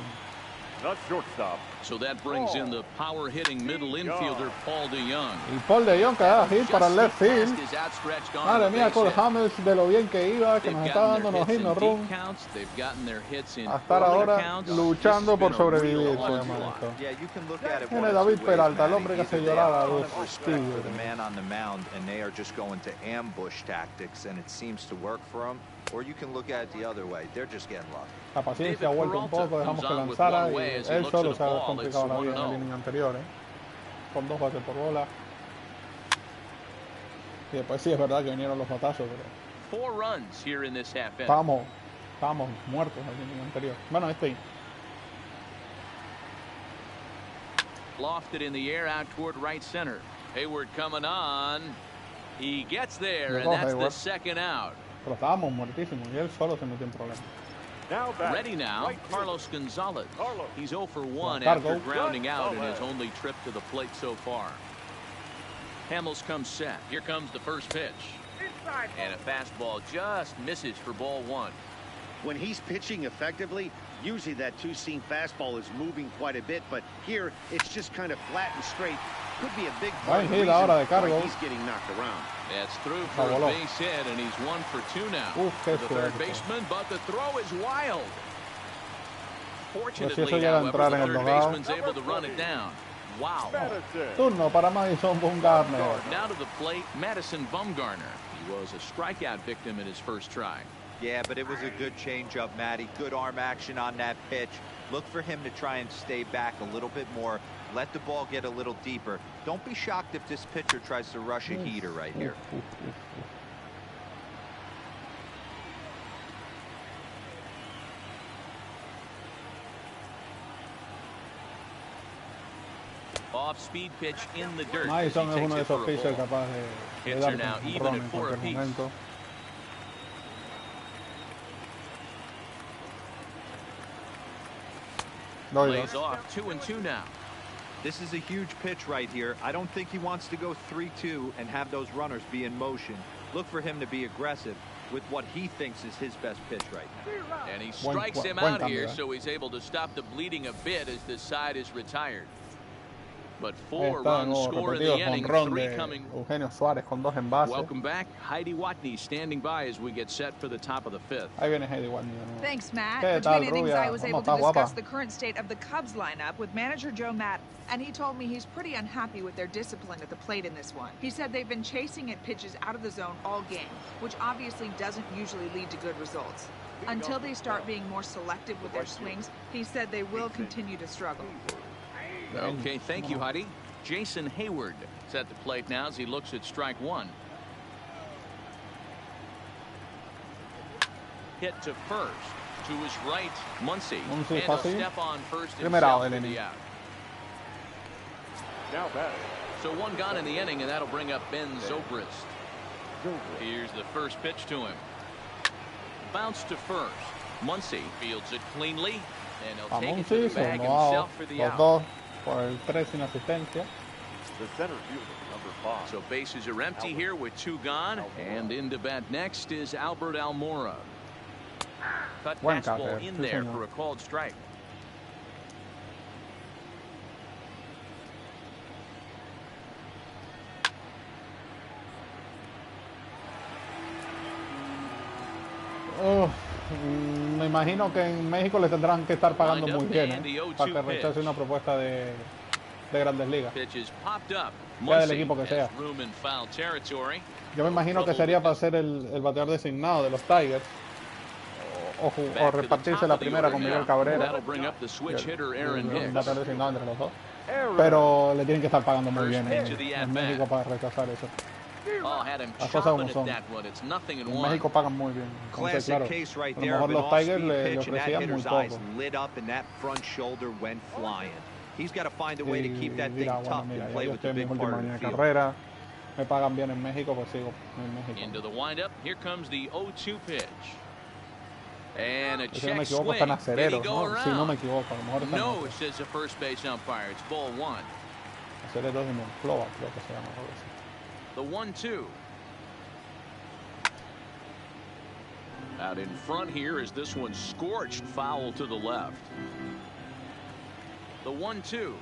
Not shortstop. So that brings in the power-hitting middle infielder, Paul DeJong. Y Paul DeJong que da hit para el left field. Madre mía, Cole Hamels de lo bien que iba, que nos está dando unos hit no run. A estar ahora luchando por sobrevivir, se llama esto. Tiene David Peralta, el hombre que hace llorar a los Tigres. Or you can look at it the other way. They're just getting lucky. La paciencia ha vuelto un poco, dejamos que lanzara y él solo se ha complicado la vida en el inning anterior, con 2 bases por bola. Y después sí es verdad que vinieron los batazos, pero 4 runs here in this half inning. Estamos muertos en el inning anterior. Bueno, Lofted in the air out toward right center. Hayward coming on. He gets there, and that's the second out. Pero estábamos muertísimos y él solo se metió en problemas. Ready now, Carlos Gonzalez. He's 0 for 1 after grounding out in his only trip to the plate so far. Hamels comes set. Here comes the first pitch. And a fastball just misses for ball 1. When he's pitching effectively, Usually that two-seam fastball is moving quite a bit, but here it's just kind of flat and straight. Could be a big part of the reason why he's getting knocked around. That's through for a base hit, and he's 1 for 2 now. For the third baseman, but the throw is wild. Fortunately, however, the third baseman's able to run it down. Wow. Turno para Madison Bumgarner. Now to the plate, Madison Bumgarner. He was a strikeout victim in his first try. Yeah, but it was a good changeup, Matty. Good arm action on that pitch. Look for him to try and stay back a little bit more. Let the ball get a little deeper. Don't be shocked if this pitcher tries to rush a heater right here. Off-speed pitch in the dirt. Madison es uno de esos pitchers capaz de dar now even at 4 apiece. Lays off 2-2 now. This is a huge pitch right here. I don't think he wants to go 3-2 and have those runners be in motion. Look for him to be aggressive with what he thinks is his best pitch right now. And he strikes him out here, so he's able to stop the bleeding a bit as this side is retired. But 4 runs score in the inning, 3 coming. Eugenio Suárez con 2 en base. Welcome back. Heidi Watney standing by as we get set for the top of the 5th. Ahí viene Heidi Watney. Thanks, Matt. Between innings, I was able to discuss the current state of the Cubs lineup with manager Joe Matt, and he told me he's pretty unhappy with their discipline at the plate in this one. He said they've been chasing at pitches out of the zone all game, which obviously doesn't usually lead to good results. Until they start being more selective with their swings, he said they will continue to struggle. Okay, thank you, Heidi. Jason Hayward is at the plate now as he looks at strike 1. Hit to first. To his right, Muncy. And he'll step on first himself for the out. Now back. So 1 gone in the inning, and that'll bring up Ben Zobrist. Here's the first pitch to him. Bounce to first. Muncy fields it cleanly, and he'll take it to the bag himself for the out. Por el 3 sin asistencia. The center fielder, number 5. So bases are empty here with 2 gone, and in to bat next is Albert Almora. Cut fastball in there for a called strike. Me imagino que en México le tendrán que estar pagando muy bien para que rechace una propuesta de Grandes Ligas, sea del equipo que sea. Yo me imagino que sería para ser el bateador designado de los Tigers o repartirse la primera con Miguel Cabrera, el bateador designado entre los dos, pero le tienen que estar pagando muy bien en México para rechazar eso. Las cosas como son. En México pagan muy bien. Entonces, claro, a lo mejor los Tigers le ofrecían muy poco. Y dirá, bueno, mira, yo estoy en mi última año de carrera, me pagan bien en México, pues sigo en México. Si no me equivoco, están acereros, ¿no? Si no me equivoco, a lo mejor están acereros de Monclova, creo que se llama algo así. The 1-2. Out in front here is this one scorched foul to the left. The 1-2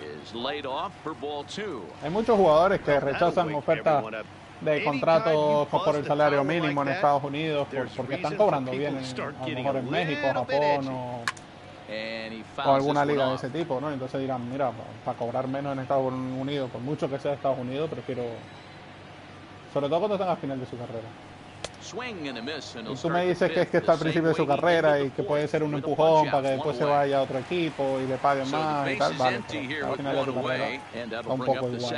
is laid off for ball 2. Hay muchos jugadores que rechazan ofertas de contratos por el salario mínimo en Estados Unidos porque están cobrando bien a lo mejor en México, Japón o alguna liga de ese tipo, ¿no? Entonces dirán, mira, para cobrar menos en Estados Unidos, por mucho que sea Estados Unidos, prefiero, sobre todo cuando están al final de su carrera. Y tú me dices que es que está al principio de su carrera y que puede ser un empujón para que después se vaya a otro equipo y le paguen más y tal, vale, pero al final de su carrera está un poco igual.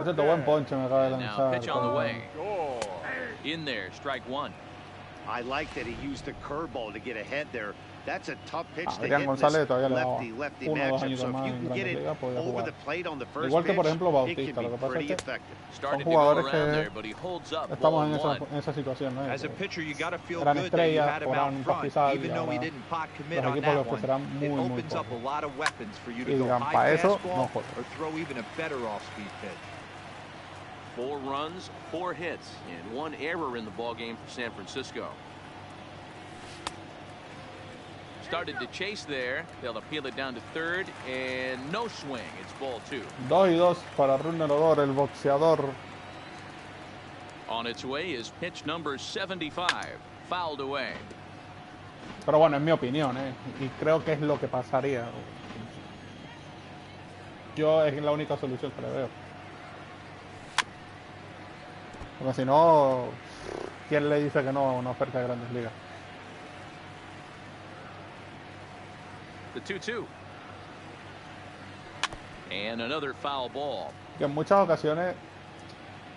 Ese es buen ponche me acaba de lanzar. In there, strike 1. I like that he used the curveball to get ahead there. That's a tough pitch to Adrián hit González todavía le daba lefty 1 o 2 años más en Grandes Ligas, podía jugar. Igual que por ejemplo Bautista, lo que pasa es que son jugadores que estamos en esa situación, ¿no? Eran estrellas, cobraban un pastizal y ahora los equipos le ofrecerán muy poco. Y dirán, para eso no juego. 4 runs, 4 hits, and 1 error in the ball game for San Francisco. started to chase there. They'll appeal it down to third, and no swing. It's ball 2. 2-2 para Runnerodor, el boxeador. On its way is pitch number 75, fouled away. Pero bueno, es mi opinión, y creo que es lo que pasaría. Yo es la única solución que le veo. Porque si no, ¿quién le dice que no a una oferta de Grandes Ligas? The 2-2. And another foul ball. Que en muchas ocasiones,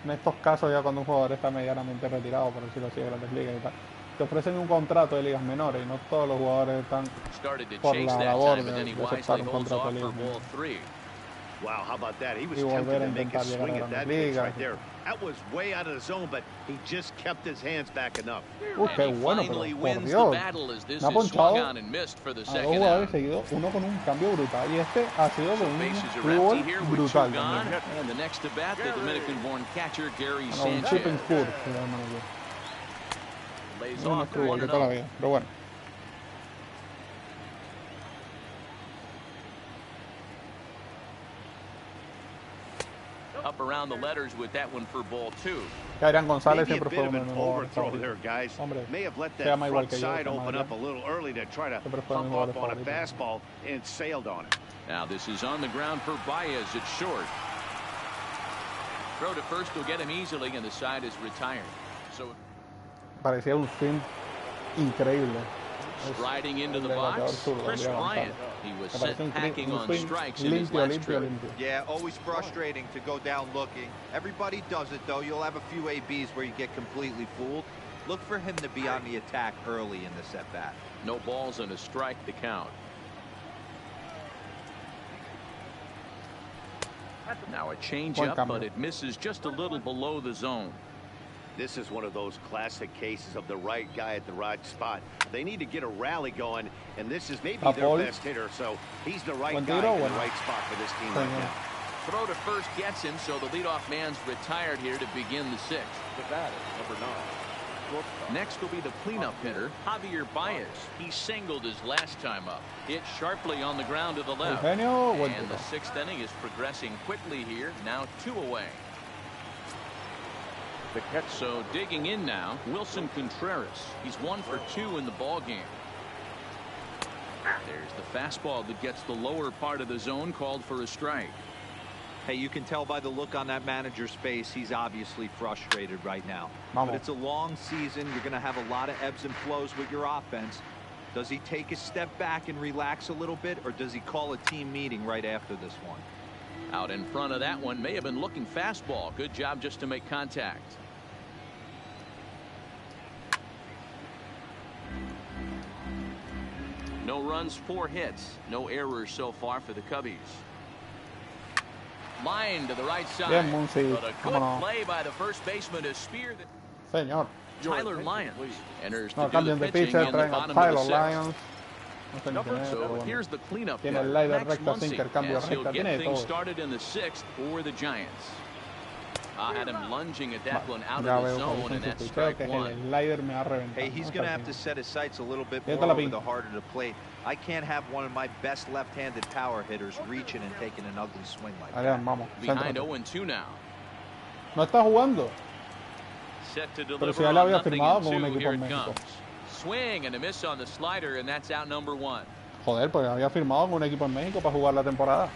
en estos casos ya cuando un jugador está medianamente retirado, por decirlo así, de Grandes Ligas y tal, te ofrecen un contrato de ligas menores y no todos los jugadores están por la labor de aceptar un contrato de ligas menores. Wow, how about that? He was tempted to make a swing at that pitch right there. That was way out of the zone, but he just kept his hands back enough. Qué bueno, pero por Dios. Me ha ponchado a dos jugadores seguidos, uno con un cambio brutal y este ha sido con un fútbol brutal también. Un chipping foot, se llama aquí. Un fútbol de toda la vida, pero bueno. Up around the letters with that one for ball 2. Adrián González siempre fue uno de mis jugadores favoritos. Hombre, se llama igual que yo. Open up a little early to try to pump up on a fastball and sailed on it. Now this is on the ground for Baez. It's short. Throw to first will get him easily, and the side is retired. So parecía un swing increíble. Striding into the box, Chris Bryant. He was set packing on strikes in his last trip. Yeah, always frustrating to go down looking. Everybody does it, though. You'll have a few ABs where you get completely fooled. Look for him to be on the attack early in the at-bat. No balls and a strike to count. Now a changeup, but it misses just a little below the zone. This is one of those classic cases of the right guy at the right spot. They need to get a rally going, and this is maybe their best hitter, so he's the right guy in the right spot for this team right now. Throw to first gets him, so the leadoff man's retired here to begin the 6th. The batter, number 9. Next will be the cleanup hitter, Javier Baez. He singled his last time up. Hit sharply on the ground to the left. And the 6th inning is progressing quickly here, now 2 away. So digging in now, Wilson Contreras. He's 1 for 2 in the ball game. There's the fastball that gets the lower part of the zone, called for a strike. Hey, you can tell by the look on that manager's face, he's obviously frustrated right now. But it's a long season. You're going to have a lot of ebbs and flows with your offense. Does he take a step back and relax a little bit, or does he call a team meeting right after this one? Out in front of that one, may have been looking fastball. Good job just to make contact. No runs, 4 hits. No errors so far for the Cubbies. Line to the right side. But a good play by the first baseman to spear the Tyler Lyons enters to do the pitching in the bottom of the 6th. So here's the cleanup hitter, Max Muncy, as he'll get things started in the 6th for the Giants. Had him lunging at that one out of the zone, and that's strike 1. Hey, he's going to have to set his sights a little bit more over the heart of the plate. I can't have one of my best left-handed power hitters reaching and taking an ugly swing like that. Behind 0-2 now. No está jugando. Set to deliver on 0-2. Here it comes. Swing and a miss on the slider, and that's out number 1. Joder, pues había firmado con un equipo en México para jugar la temporada.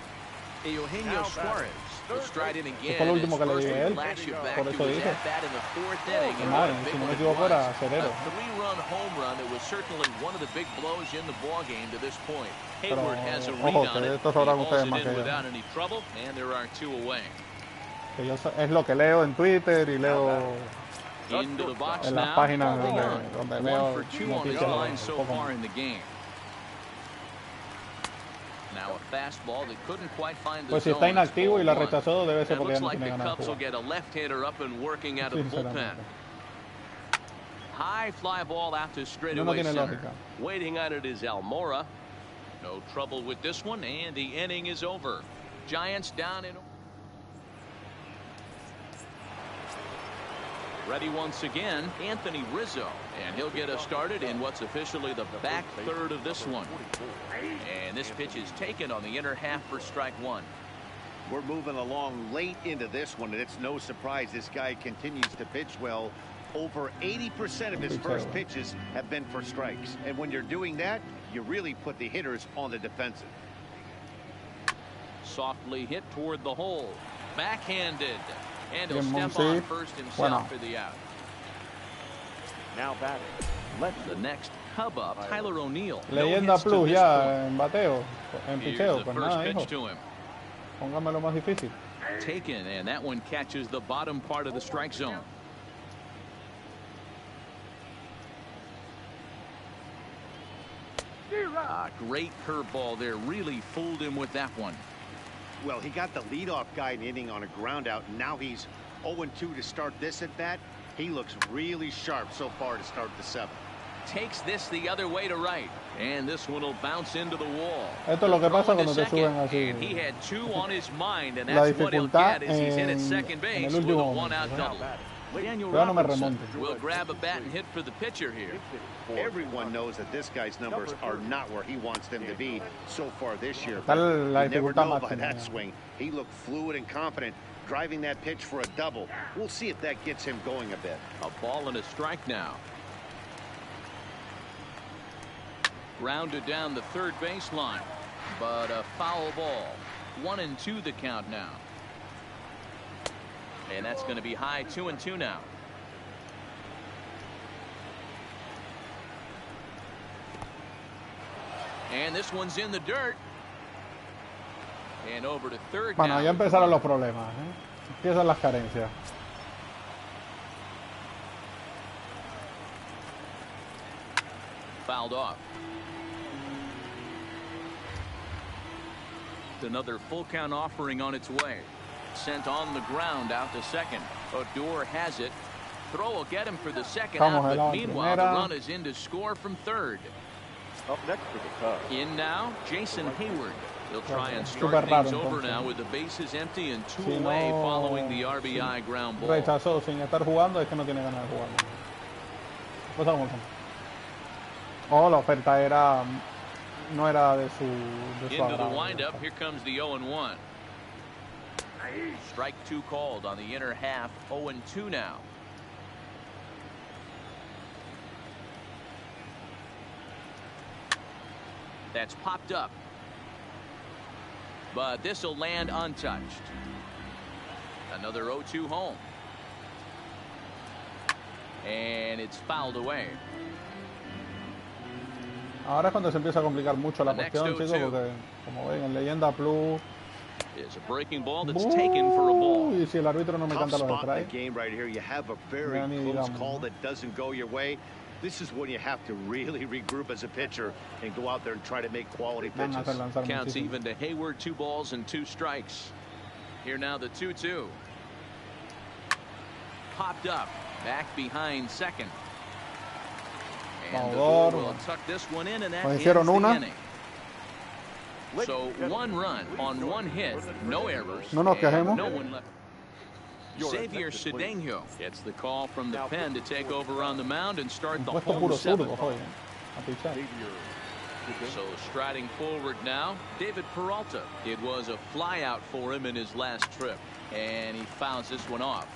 Eugenio Suárez will stride in again. Fue lo último que le dije a él, por eso dije. Madre, si no me equivoco era Cerero. A 3-run home run that was certainly one of the big blows in the ball game to this point. Hayward has a read on it. He hauls it in without any trouble, and there are 2 away. Es lo que leo en Twitter y leo into the box en las páginas donde veo 1 for 2 on his line so far in the game. Now a fastball that couldn't quite find the pues si está inactivo y la rechazó, debe ser porque ya no tiene ganas de Cubs will get a left-hander up and working out of the bullpen. High fly ball out to straightaway center. Waiting on it is Almora. No trouble with this one, and the inning is over. Giants down in. Ready once again, Anthony Rizzo. And he'll get us started in what's officially the back third of this one. And this pitch is taken on the inner half for strike one. We're moving along late into this one, and it's no surprise this guy continues to pitch well. Over 80% of his first pitches have been for strikes. And when you're doing that, you really put the hitters on the defensive. Softly hit toward the hole. Backhanded. And he'll step on first himself for the out. Now batting. The next Cub up, Tyler O'Neill. Leyenda Plus ya en bateo, en picheo, pues nada, hijo. To him. Póngamelo más difícil. Taken, and that one catches the bottom part of the strike zone. Great curveball there. Really fooled him with that one. Well, he got the leadoff guy in the inning on a ground out. Now he's 0-2 to start this at bat. He looks really sharp so far to start the seventh. Takes this the other way to right, and this one will bounce into the wall. Esto es lo que pasa cuando te suben así. And he had two on his mind, and that's what he'll get as he's in at second base with a one-out double. Daniel Robinson will grab a bat and hit for the pitcher here. Everyone knows that this guy's numbers are not where he wants them to be so far this year. But you never know by that swing. He looked fluid and confident, driving that pitch for a double. We'll see if that gets him going a bit. A ball and a strike now. Grounded down the third baseline, but a foul ball. 1-2 the count now. And that's going to be high. 2-2 now. And this one's in the dirt. And over to third. Bueno, ya empezaron los problemas, ¿eh? Empiezan las carencias. Fouled off. Another full count offering on its way. Sent on the ground out to second. Odor has it. Throw will get him for the second out, but meanwhile the run is in to score from third. Up next for the Cubs. In now, Jason Hayward. He'll try and start things over now with the bases empty and two away following the RBI ground ball. Rechazó sin estar jugando, es que no tiene ganas de jugar. Pues vamos. Oh, la oferta era no era de su Into the windup, here comes the 0-1. Strike two called on the inner half. 0-2 now. That's popped up, but this will land untouched. Another 0-2 home, and it's fouled away. Ahora es cuando se empieza a complicar mucho la cuestión, chicos, porque como ven en Leyenda Plus is a breaking ball that's taken for a ball. Y si el árbitro no me canta los strikes. Game right here. You have a very close call that doesn't go your way. This is when you have to really regroup as a pitcher and go out there and try to make quality pitches. Counts even to Hayward. 2 balls and 2 strikes. Here now the 2-2. Popped up. Back behind second. And the ball will tuck this one in, and that ends the inning. So 1 run on 1 hit, no errors, no nos quejemos. No one left. Xavier Cedeno gets the call from the pen to take over on the mound and start the home 7th. So striding forward now, David Peralta. It was a fly out for him in his last trip, and he fouls this one off.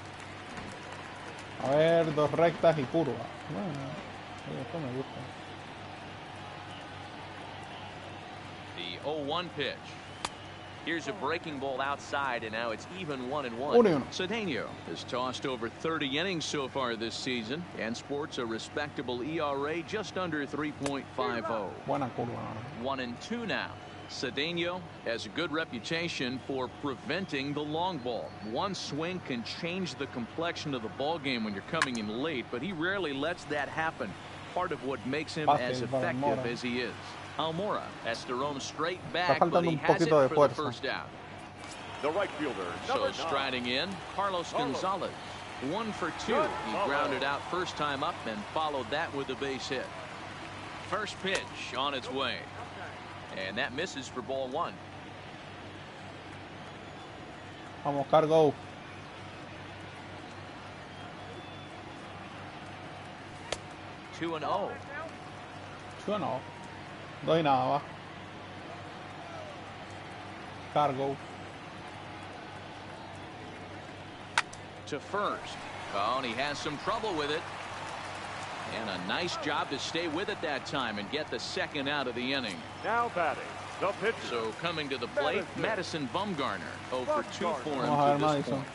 A ver, 2 rectas y curva. Bueno, esto me gusta. The 0-1 pitch. Here's a breaking ball outside, and now it's even 1-1. Cedeno has tossed over 30 innings so far this season and sports a respectable ERA just under 3.50. 1-2 now. Cedeno has a good reputation for preventing the long ball. One swing can change the complexion of the ball game when you're coming in late, but he rarely lets that happen. Part of what makes him as effective as he is. Almora has to roam straight back, but he has it for the first out. The right fielder. So striding in, Carlos Gonzalez. 1 for 2. He grounded out first time up and followed that with a base hit. First pitch on its way. And that misses for ball 1. Vamos, Cargo. 2-0. 2-0. Doy nada, va. Cargo. To first. Oh, and he has some trouble with it. And a nice job to stay with it that time and get the second out of the inning. Now batting, the pitcher. So coming to the plate, Madison Bumgarner. 0 for 2 for him to this point.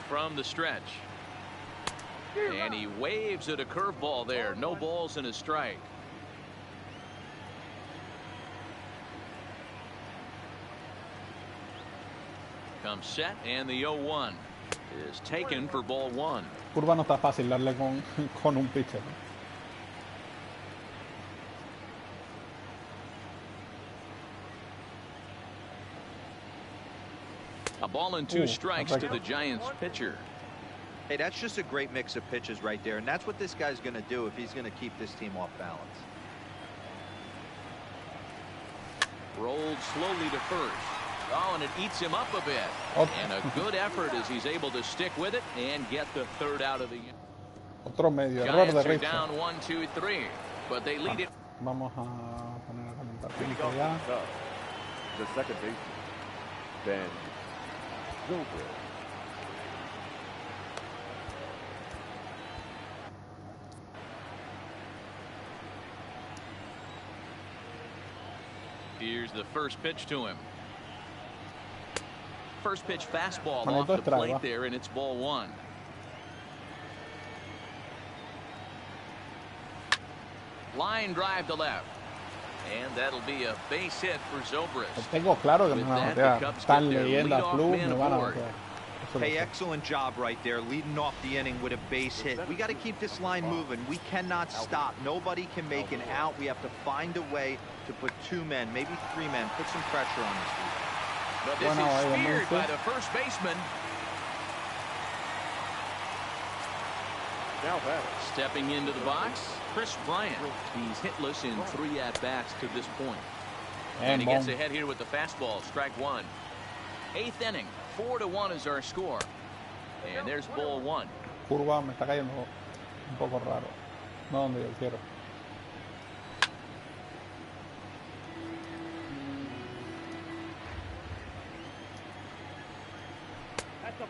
From the stretch. And he waves at a curveball there. No balls and a strike. Comes set, and the 0-1 is taken for ball 1. Curva no está fácil darle con un pitcher. A ball and 2 strikes to the Giants pitcher. Hey, that's just a great mix of pitches right there, and that's what this guy's going to do if he's going to keep this team off balance. Rolled slowly to first. Oh, and it eats him up a bit. And a good effort as he's able to stick with it and get the third out of the inning. Otro medio error de Giants are down 1-2-3, but they lead it. Vamos a poner a calentar químico ya. The second baseman, then Doble. Here's the first pitch to him. First pitch fastball off the plate there, and it's ball 1. Line drive to left. And that'll be a base hit for Zobrist. Tengo claro que me van a batear. Están leyenda club, me van a batear. Hey, excellent job right there, leading off the inning with a base hit. We got to keep this line moving. We cannot stop. Nobody can make an out. We have to find a way to put 2 men, maybe 3 men, put some pressure on this team. But this is speared by the first baseman. Now batting. Stepping into the box, Chris Bryant. He's hitless in 3 at-bats to this point. And he gets ahead here with the fastball, strike 1. 8th inning, 4-1 is our score. And there's ball 1. Curva me está cayendo un poco raro. No donde yo quiero.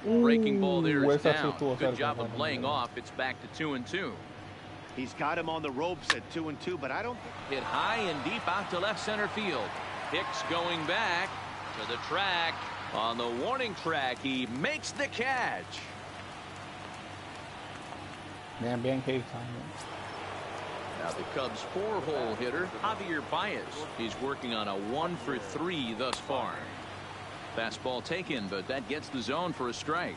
Breaking ball there is down. Good job of laying off. It's back to 2-2. He's got him on the ropes at 2-2, but I don't. Hit high and deep out to left center field. Hicks going back to the track. On the warning track, he makes the catch. Man, bien Hicks. Now the Cubs' 4-hole hitter, Javier Baez. He's working on a 1 for 3 thus far. Fastball taken, but that gets the zone for a strike.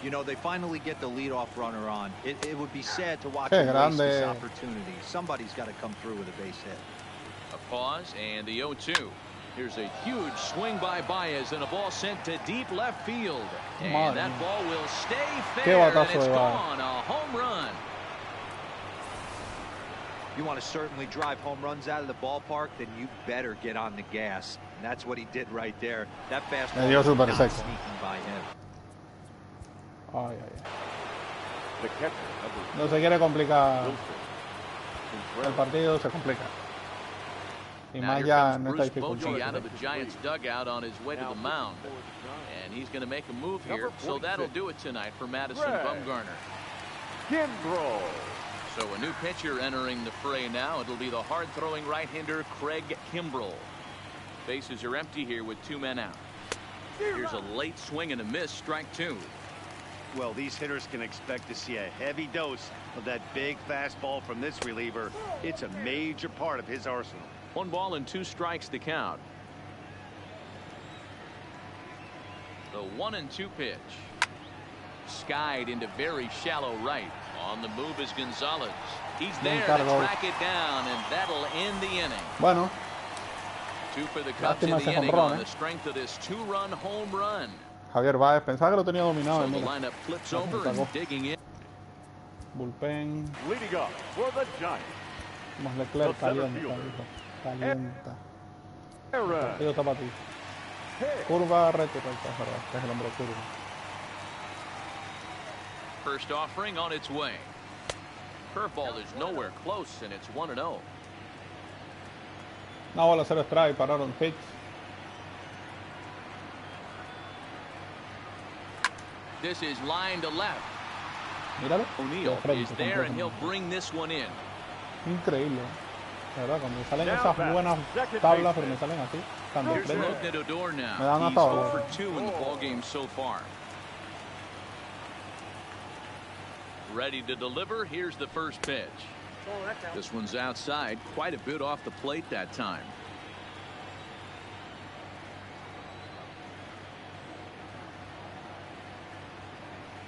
You know, they finally get the leadoff runner on. It would be sad to watch him waste this opportunity. Somebody's got to come through with a base hit. A pause and the 0-2. Here's a huge swing by Baez and a ball sent to deep left field. And that ball will stay fair, and it's gone. A home run. You want to certainly drive home runs out of the ballpark, then you better get on the gas. And that's what he did right there. That fastball was not sneaking by him. Ay, ay. No se quiere complicar. El partido se complica. Y más ya en esta dificultad. Out of the Giants dugout on his way to the mound. And he's going to make a move here. So that'll do it tonight for Madison Bumgarner. So a new pitcher entering the fray now. It'll be the hard-throwing right-hander Craig Kimbrell. Bases are empty here with 2 men out. Here's a late swing and a miss, strike 2. Well, these hitters can expect to see a heavy dose of that big fastball from this reliever. It's a major part of his arsenal. 1 ball and 2 strikes to count. The 1-2 pitch. Skied into very shallow right. On the move is Gonzalez. He's there to track it down, and that'll end the inning. Bueno. 2 for the Cubs in the inning on the strength of this 2-run home run. Javier Baez, pensaba que lo tenía dominado. So the lineup flips over and digging in. Bullpen. Leading up for the Giants. Más Leclerc calienta. Calienta. El partido está para ti. Curva, recta. Este es el hombre curva. First offering on its way. Curveball is nowhere close, and it's 1-0. Una bola, 0 strike, pararon pitch. This is line to left. Míralo. O'Neill is there, and he'll bring this one in. Increíble. La verdad, cuando me salen esas buenas tablas, pero me salen así. Here's a look at Odor now. Me dan He's hasta 0 for 2 in the ball game so far. Ready to deliver. Here's the first pitch. This one's outside, quite a bit off the plate that time.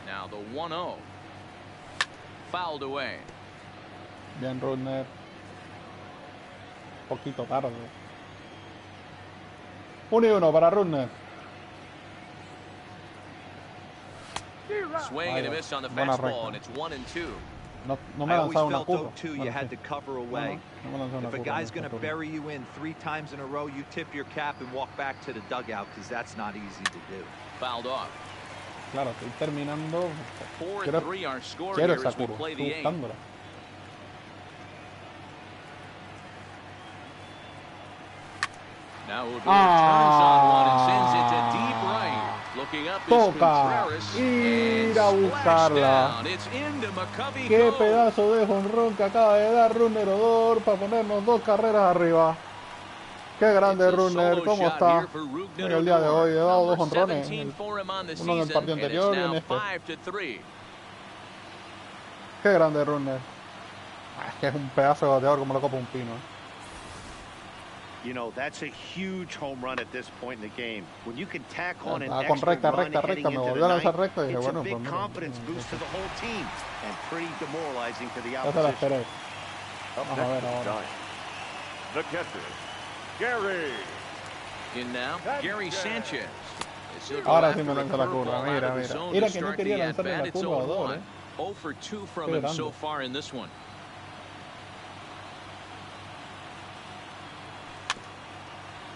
Now the 1-0. Fouled away. Bien, Rudner. Poquito tarde. 1-1 para Rudner. Swing and a miss on the fastball, and it's 1-2. No me ha lanzado una curva. You had to cover away. If a guy's going to bury you in 3 times in a row, you tip your cap and walk back to the dugout, because that's not easy to do. Fouled off. Claro, estoy terminando. 4-3 our score Quiero here esa as we curva. play Estoy the 8th. buscándola. Now Odor turns on one and sends it to deep right. Looking up is Toca Contreras ir and a splash buscarla. down. It's into McCovey. Qué Cove. pedazo de jonrón que acaba de dar Rudner Odor para ponernos 2 carreras arriba. Qué grande Rudner, ¿cómo está? En el día de hoy he dado 2 jonrones, uno en el partido anterior y en este. Qué grande Rudner. Es que es un pedazo de bateador como la copa un pino. You know, that's a huge home run at this point in the game. When you can tack on an Con extra recta, run heading me into volvió the a lanzar ninth, recta y dije, it's a bueno, big pues confidence boost to the whole team and pretty demoralizing to the ya se la opposition. esperé. Up Vamos a ver next is ahora. the catcher, Gary. In now, Gary Sanchez. Ahora sí me lanza la curva, mira, mira. Mira que no quería lanzarle la curva a Odor, 0 for 2 from him so far in this one.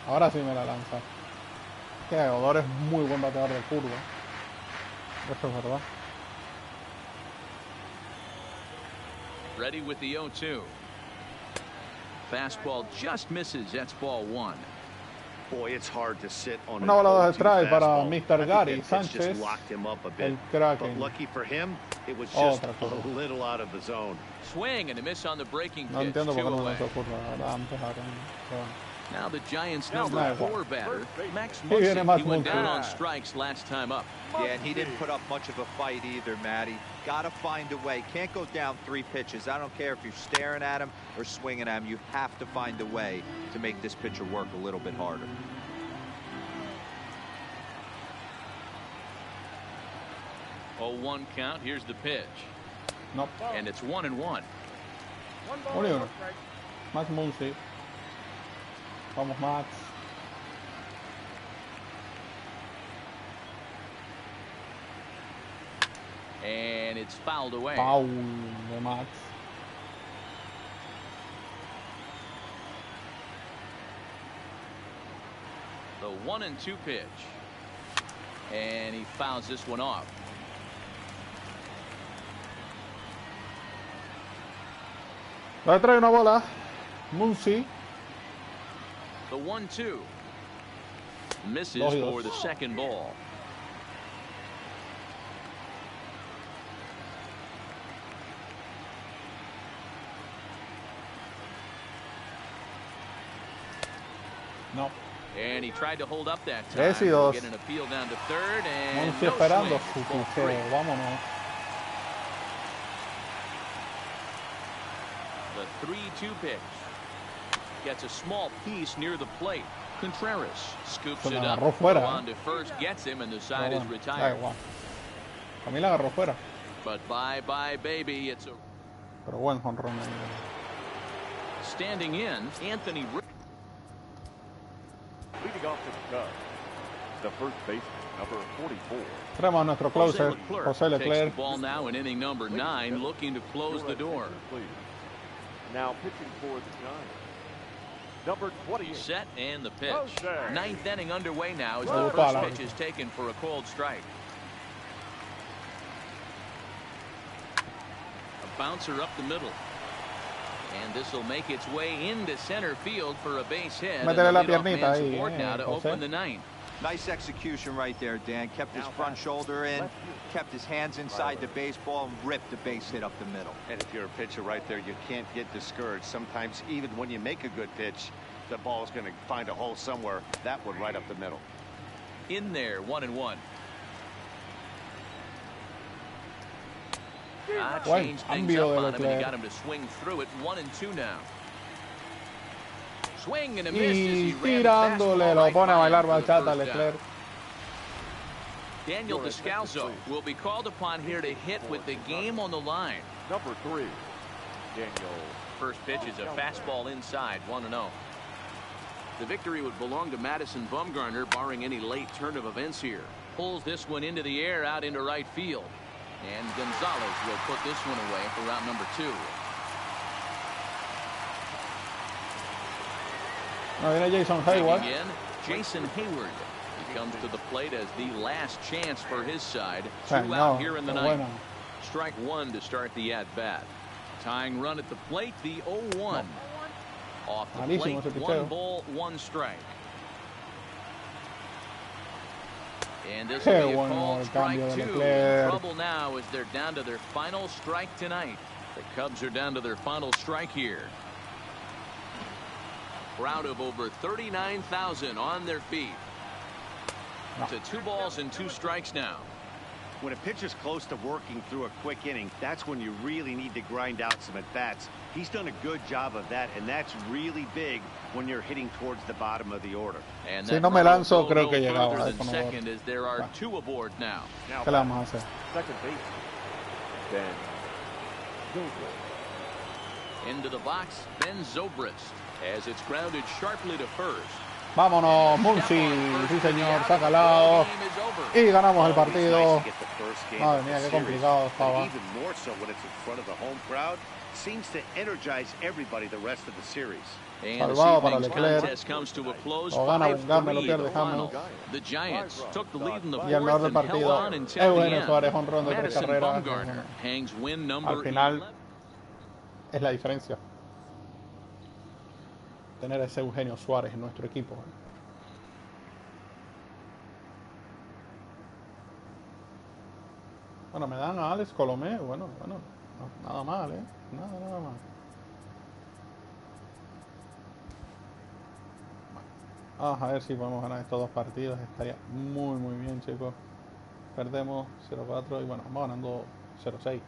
Ahora sí me la lanza. Que Odor es muy buen bateador de curva. Eso es verdad. Ready with the 0-2. Fastball just misses. That's ball 1. Boy, it's hard to sit on una bola de strike para Mr. Gary Sánchez, el Kraken. But lucky for him, it was just a little out of the zone. Swing and a miss on the breaking pitch. No entiendo por qué no lanzó curva. Now the Giants' number 4 batter, Max He went down on strikes last time up. Yeah, and he didn't put up much of a fight either, Matty. Got to find a way. Can't go down 3 pitches. I don't care if you're staring at him or swinging at him. You have to find a way to make this pitcher work a little bit harder. Oh, 1 count. Here's the pitch. Nope. And it's 1-1. 1-1. Max Muncy. Vamos, Max. And it's fouled away. Foul de Max. The 1-2 pitch. And he fouls this one off. Le trae una bola. Muncy. The 1-2. Misses for the second ball. No. And he tried to hold up that time. 3-2. Get an appeal down to third and Muncy esperando su picheo. Vámonos. The 3-2 pitch. Gets a small piece near the plate. Contreras scoops it up. On to first, gets him, and the side is retired. A mí la agarró fuera. But bye-bye, baby. It's a... Pero buen jonrón. Standing in, Anthony... Leading off to the Cubs, the first baseman, number 44. Tenemos a nuestro closer, José Leclerc. Takes the ball now in inning number 9, looking to close the door. Now pitching for the Giants, number 28. Set and the pitch. 9th inning underway now as the first pitch is taken for a cold strike. bouncer up the middle. And this will make its way into center field for a base hit. Métele la piernita ahí, now to open the ninth. Nice execution right there, Dan. Kept his front shoulder in, kept his hands inside the baseball, and ripped the base hit up the middle. And if you're a pitcher right there, you can't get discouraged. Sometimes even when you make a good pitch, the ball is going to find a hole somewhere. That one right up the middle. In there, 1-1. Changed things up on him, and he got him to swing through it. 1-2 now. Swing and a miss as he tirándole, lo pone a bailar bachata Leclerc. Daniel Descalzo will be called upon here to hit with the game on the line. Number 3, Daniel. First pitch is a fastball inside, 1-0. The victory would belong to Madison Bumgarner, barring any late turn of events here. Pulls this one into the air, out into right field. And Gonzalez will put this one away for round number 2. Now viene Jason Hayward. Jason Hayward. He comes to the plate as the last chance for his side. 2 out here in the ninth. Strike 1 to start the at-bat. Tying run at the plate, the 0-1. Off the plate, 1 ball, 1 strike. And this will be a called strike 2. Trouble now as they're down to their final strike tonight. The Cubs are down to their final strike here. Crowd of over 39,000 on their feet. To 2 balls and 2 strikes now. When a pitcher's close to working through a quick inning, that's when you really need to grind out some at-bats. He's done a good job of that, and that's really big when you're hitting towards the bottom of the order. And si no me lanzo, creo que llegaba. Second as there are 2 aboard now. ¿Qué le vamos a hacer? Second base. Ben Zobrist. Into the box, Ben Zobrist, as it's grounded sharply to first. Vámonos, Muncy, sí señor, sacalao. Y ganamos el partido. Madre mía, qué complicado estaba. Salvado para Leclerc. O gana Bumgarner, lo pierde Hamel. Y el mejor del partido, Eugenio Suárez, jonrón de 3 carreras. Al final, es la diferencia. Tener a ese Eugenio Suárez en nuestro equipo. Bueno, me dan a Alex Colomé. Bueno, no, nada mal, nada mal. Vamos a ver si podemos ganar estos 2 partidos. Estaría muy bien, chicos. Perdemos 0-4 y bueno, vamos ganando 0-6.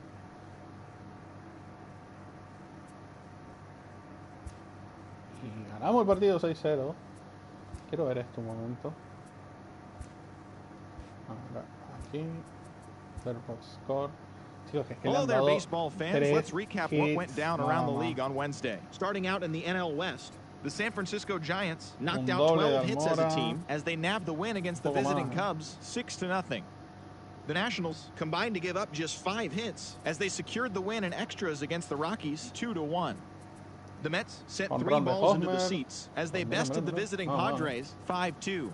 Y ganamos el partido 6-0. Quiero ver esto un momento. Aquí. Ver box score. Chicos, que Hello there, baseball fans. Let's recap what went down around the league on Wednesday. Starting out in the NL West, the San Francisco Giants knocked out 12 hits as a team as they nabbed the win against the visiting Cubs 6-0. The Nationals combined to give up just 5 hits as they secured the win in extras against the Rockies 2-1. The Mets sent 3 balls into the seats as they bested the visiting Padres 5-2.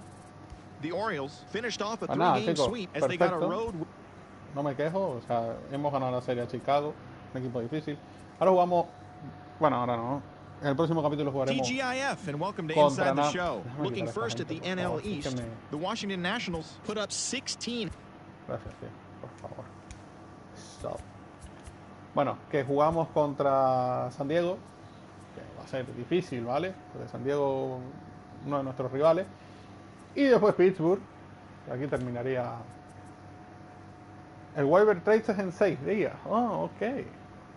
The Orioles finished off a 3-game sweep as they got a road. No me quejo, o sea, hemos ganado la serie a Chicago, un equipo difícil. Ahora jugamos, bueno, ahora no. En el próximo capítulo jugaremos TGIF and welcome to Inside the Show. Looking first at the NL East, the Washington Nationals put up 16. Gracias, tío, por favor. Stop. Bueno, que jugamos contra San Diego. Va a ser difícil, ¿vale? Porque San Diego, uno de nuestros rivales. Y después Pittsburgh. Aquí terminaría. El waiver trades es en 6 días. Ok.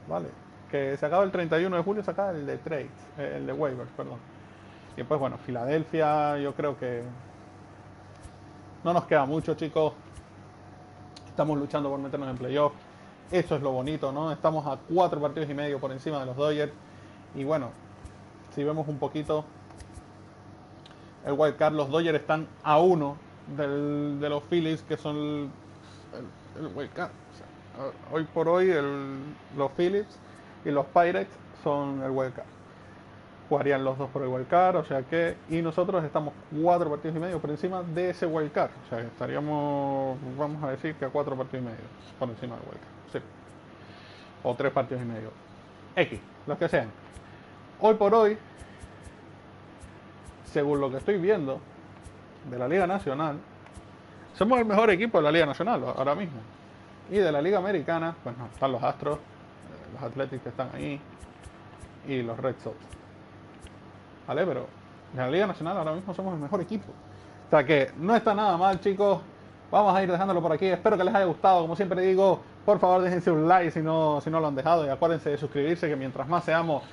Vale. Que se acaba el 31 de julio, se acaba el de trades. El de waivers, perdón. Y después, bueno, Filadelfia, yo creo que no nos queda mucho, chicos. Estamos luchando por meternos en playoff. Eso es lo bonito, ¿no? Estamos a 4 partidos y medio por encima de los Dodgers. Y bueno, si vemos un poquito el wild card, los Dodgers están a 1 de los Phillies, que son el wild card. O sea, hoy por hoy los Phillies y los Pirates son el wild card. Jugarían los dos por el wild card, o sea que, y nosotros estamos 4 partidos y medio por encima de ese wild card. O sea, estaríamos, vamos a decir que a 4 partidos y medio por encima del wild card. Sí. o 3 partidos y medio. X, los que sean. Hoy por hoy, según lo que estoy viendo de la Liga Nacional, somos el mejor equipo de la Liga Nacional ahora mismo. Y de la Liga Americana, pues no, están los Astros, los Athletics que están ahí, y los Red Sox. ¿Vale? Pero en la Liga Nacional ahora mismo somos el mejor equipo. O sea que no está nada mal, chicos. Vamos a ir dejándolo por aquí. Espero que les haya gustado. Como siempre digo, por favor déjense un like si no lo han dejado. Y acuérdense de suscribirse, que mientras más seamos,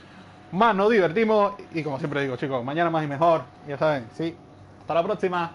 más nos divertimos. Y como siempre digo, chicos, mañana más y mejor. Ya saben, sí. Hasta la próxima.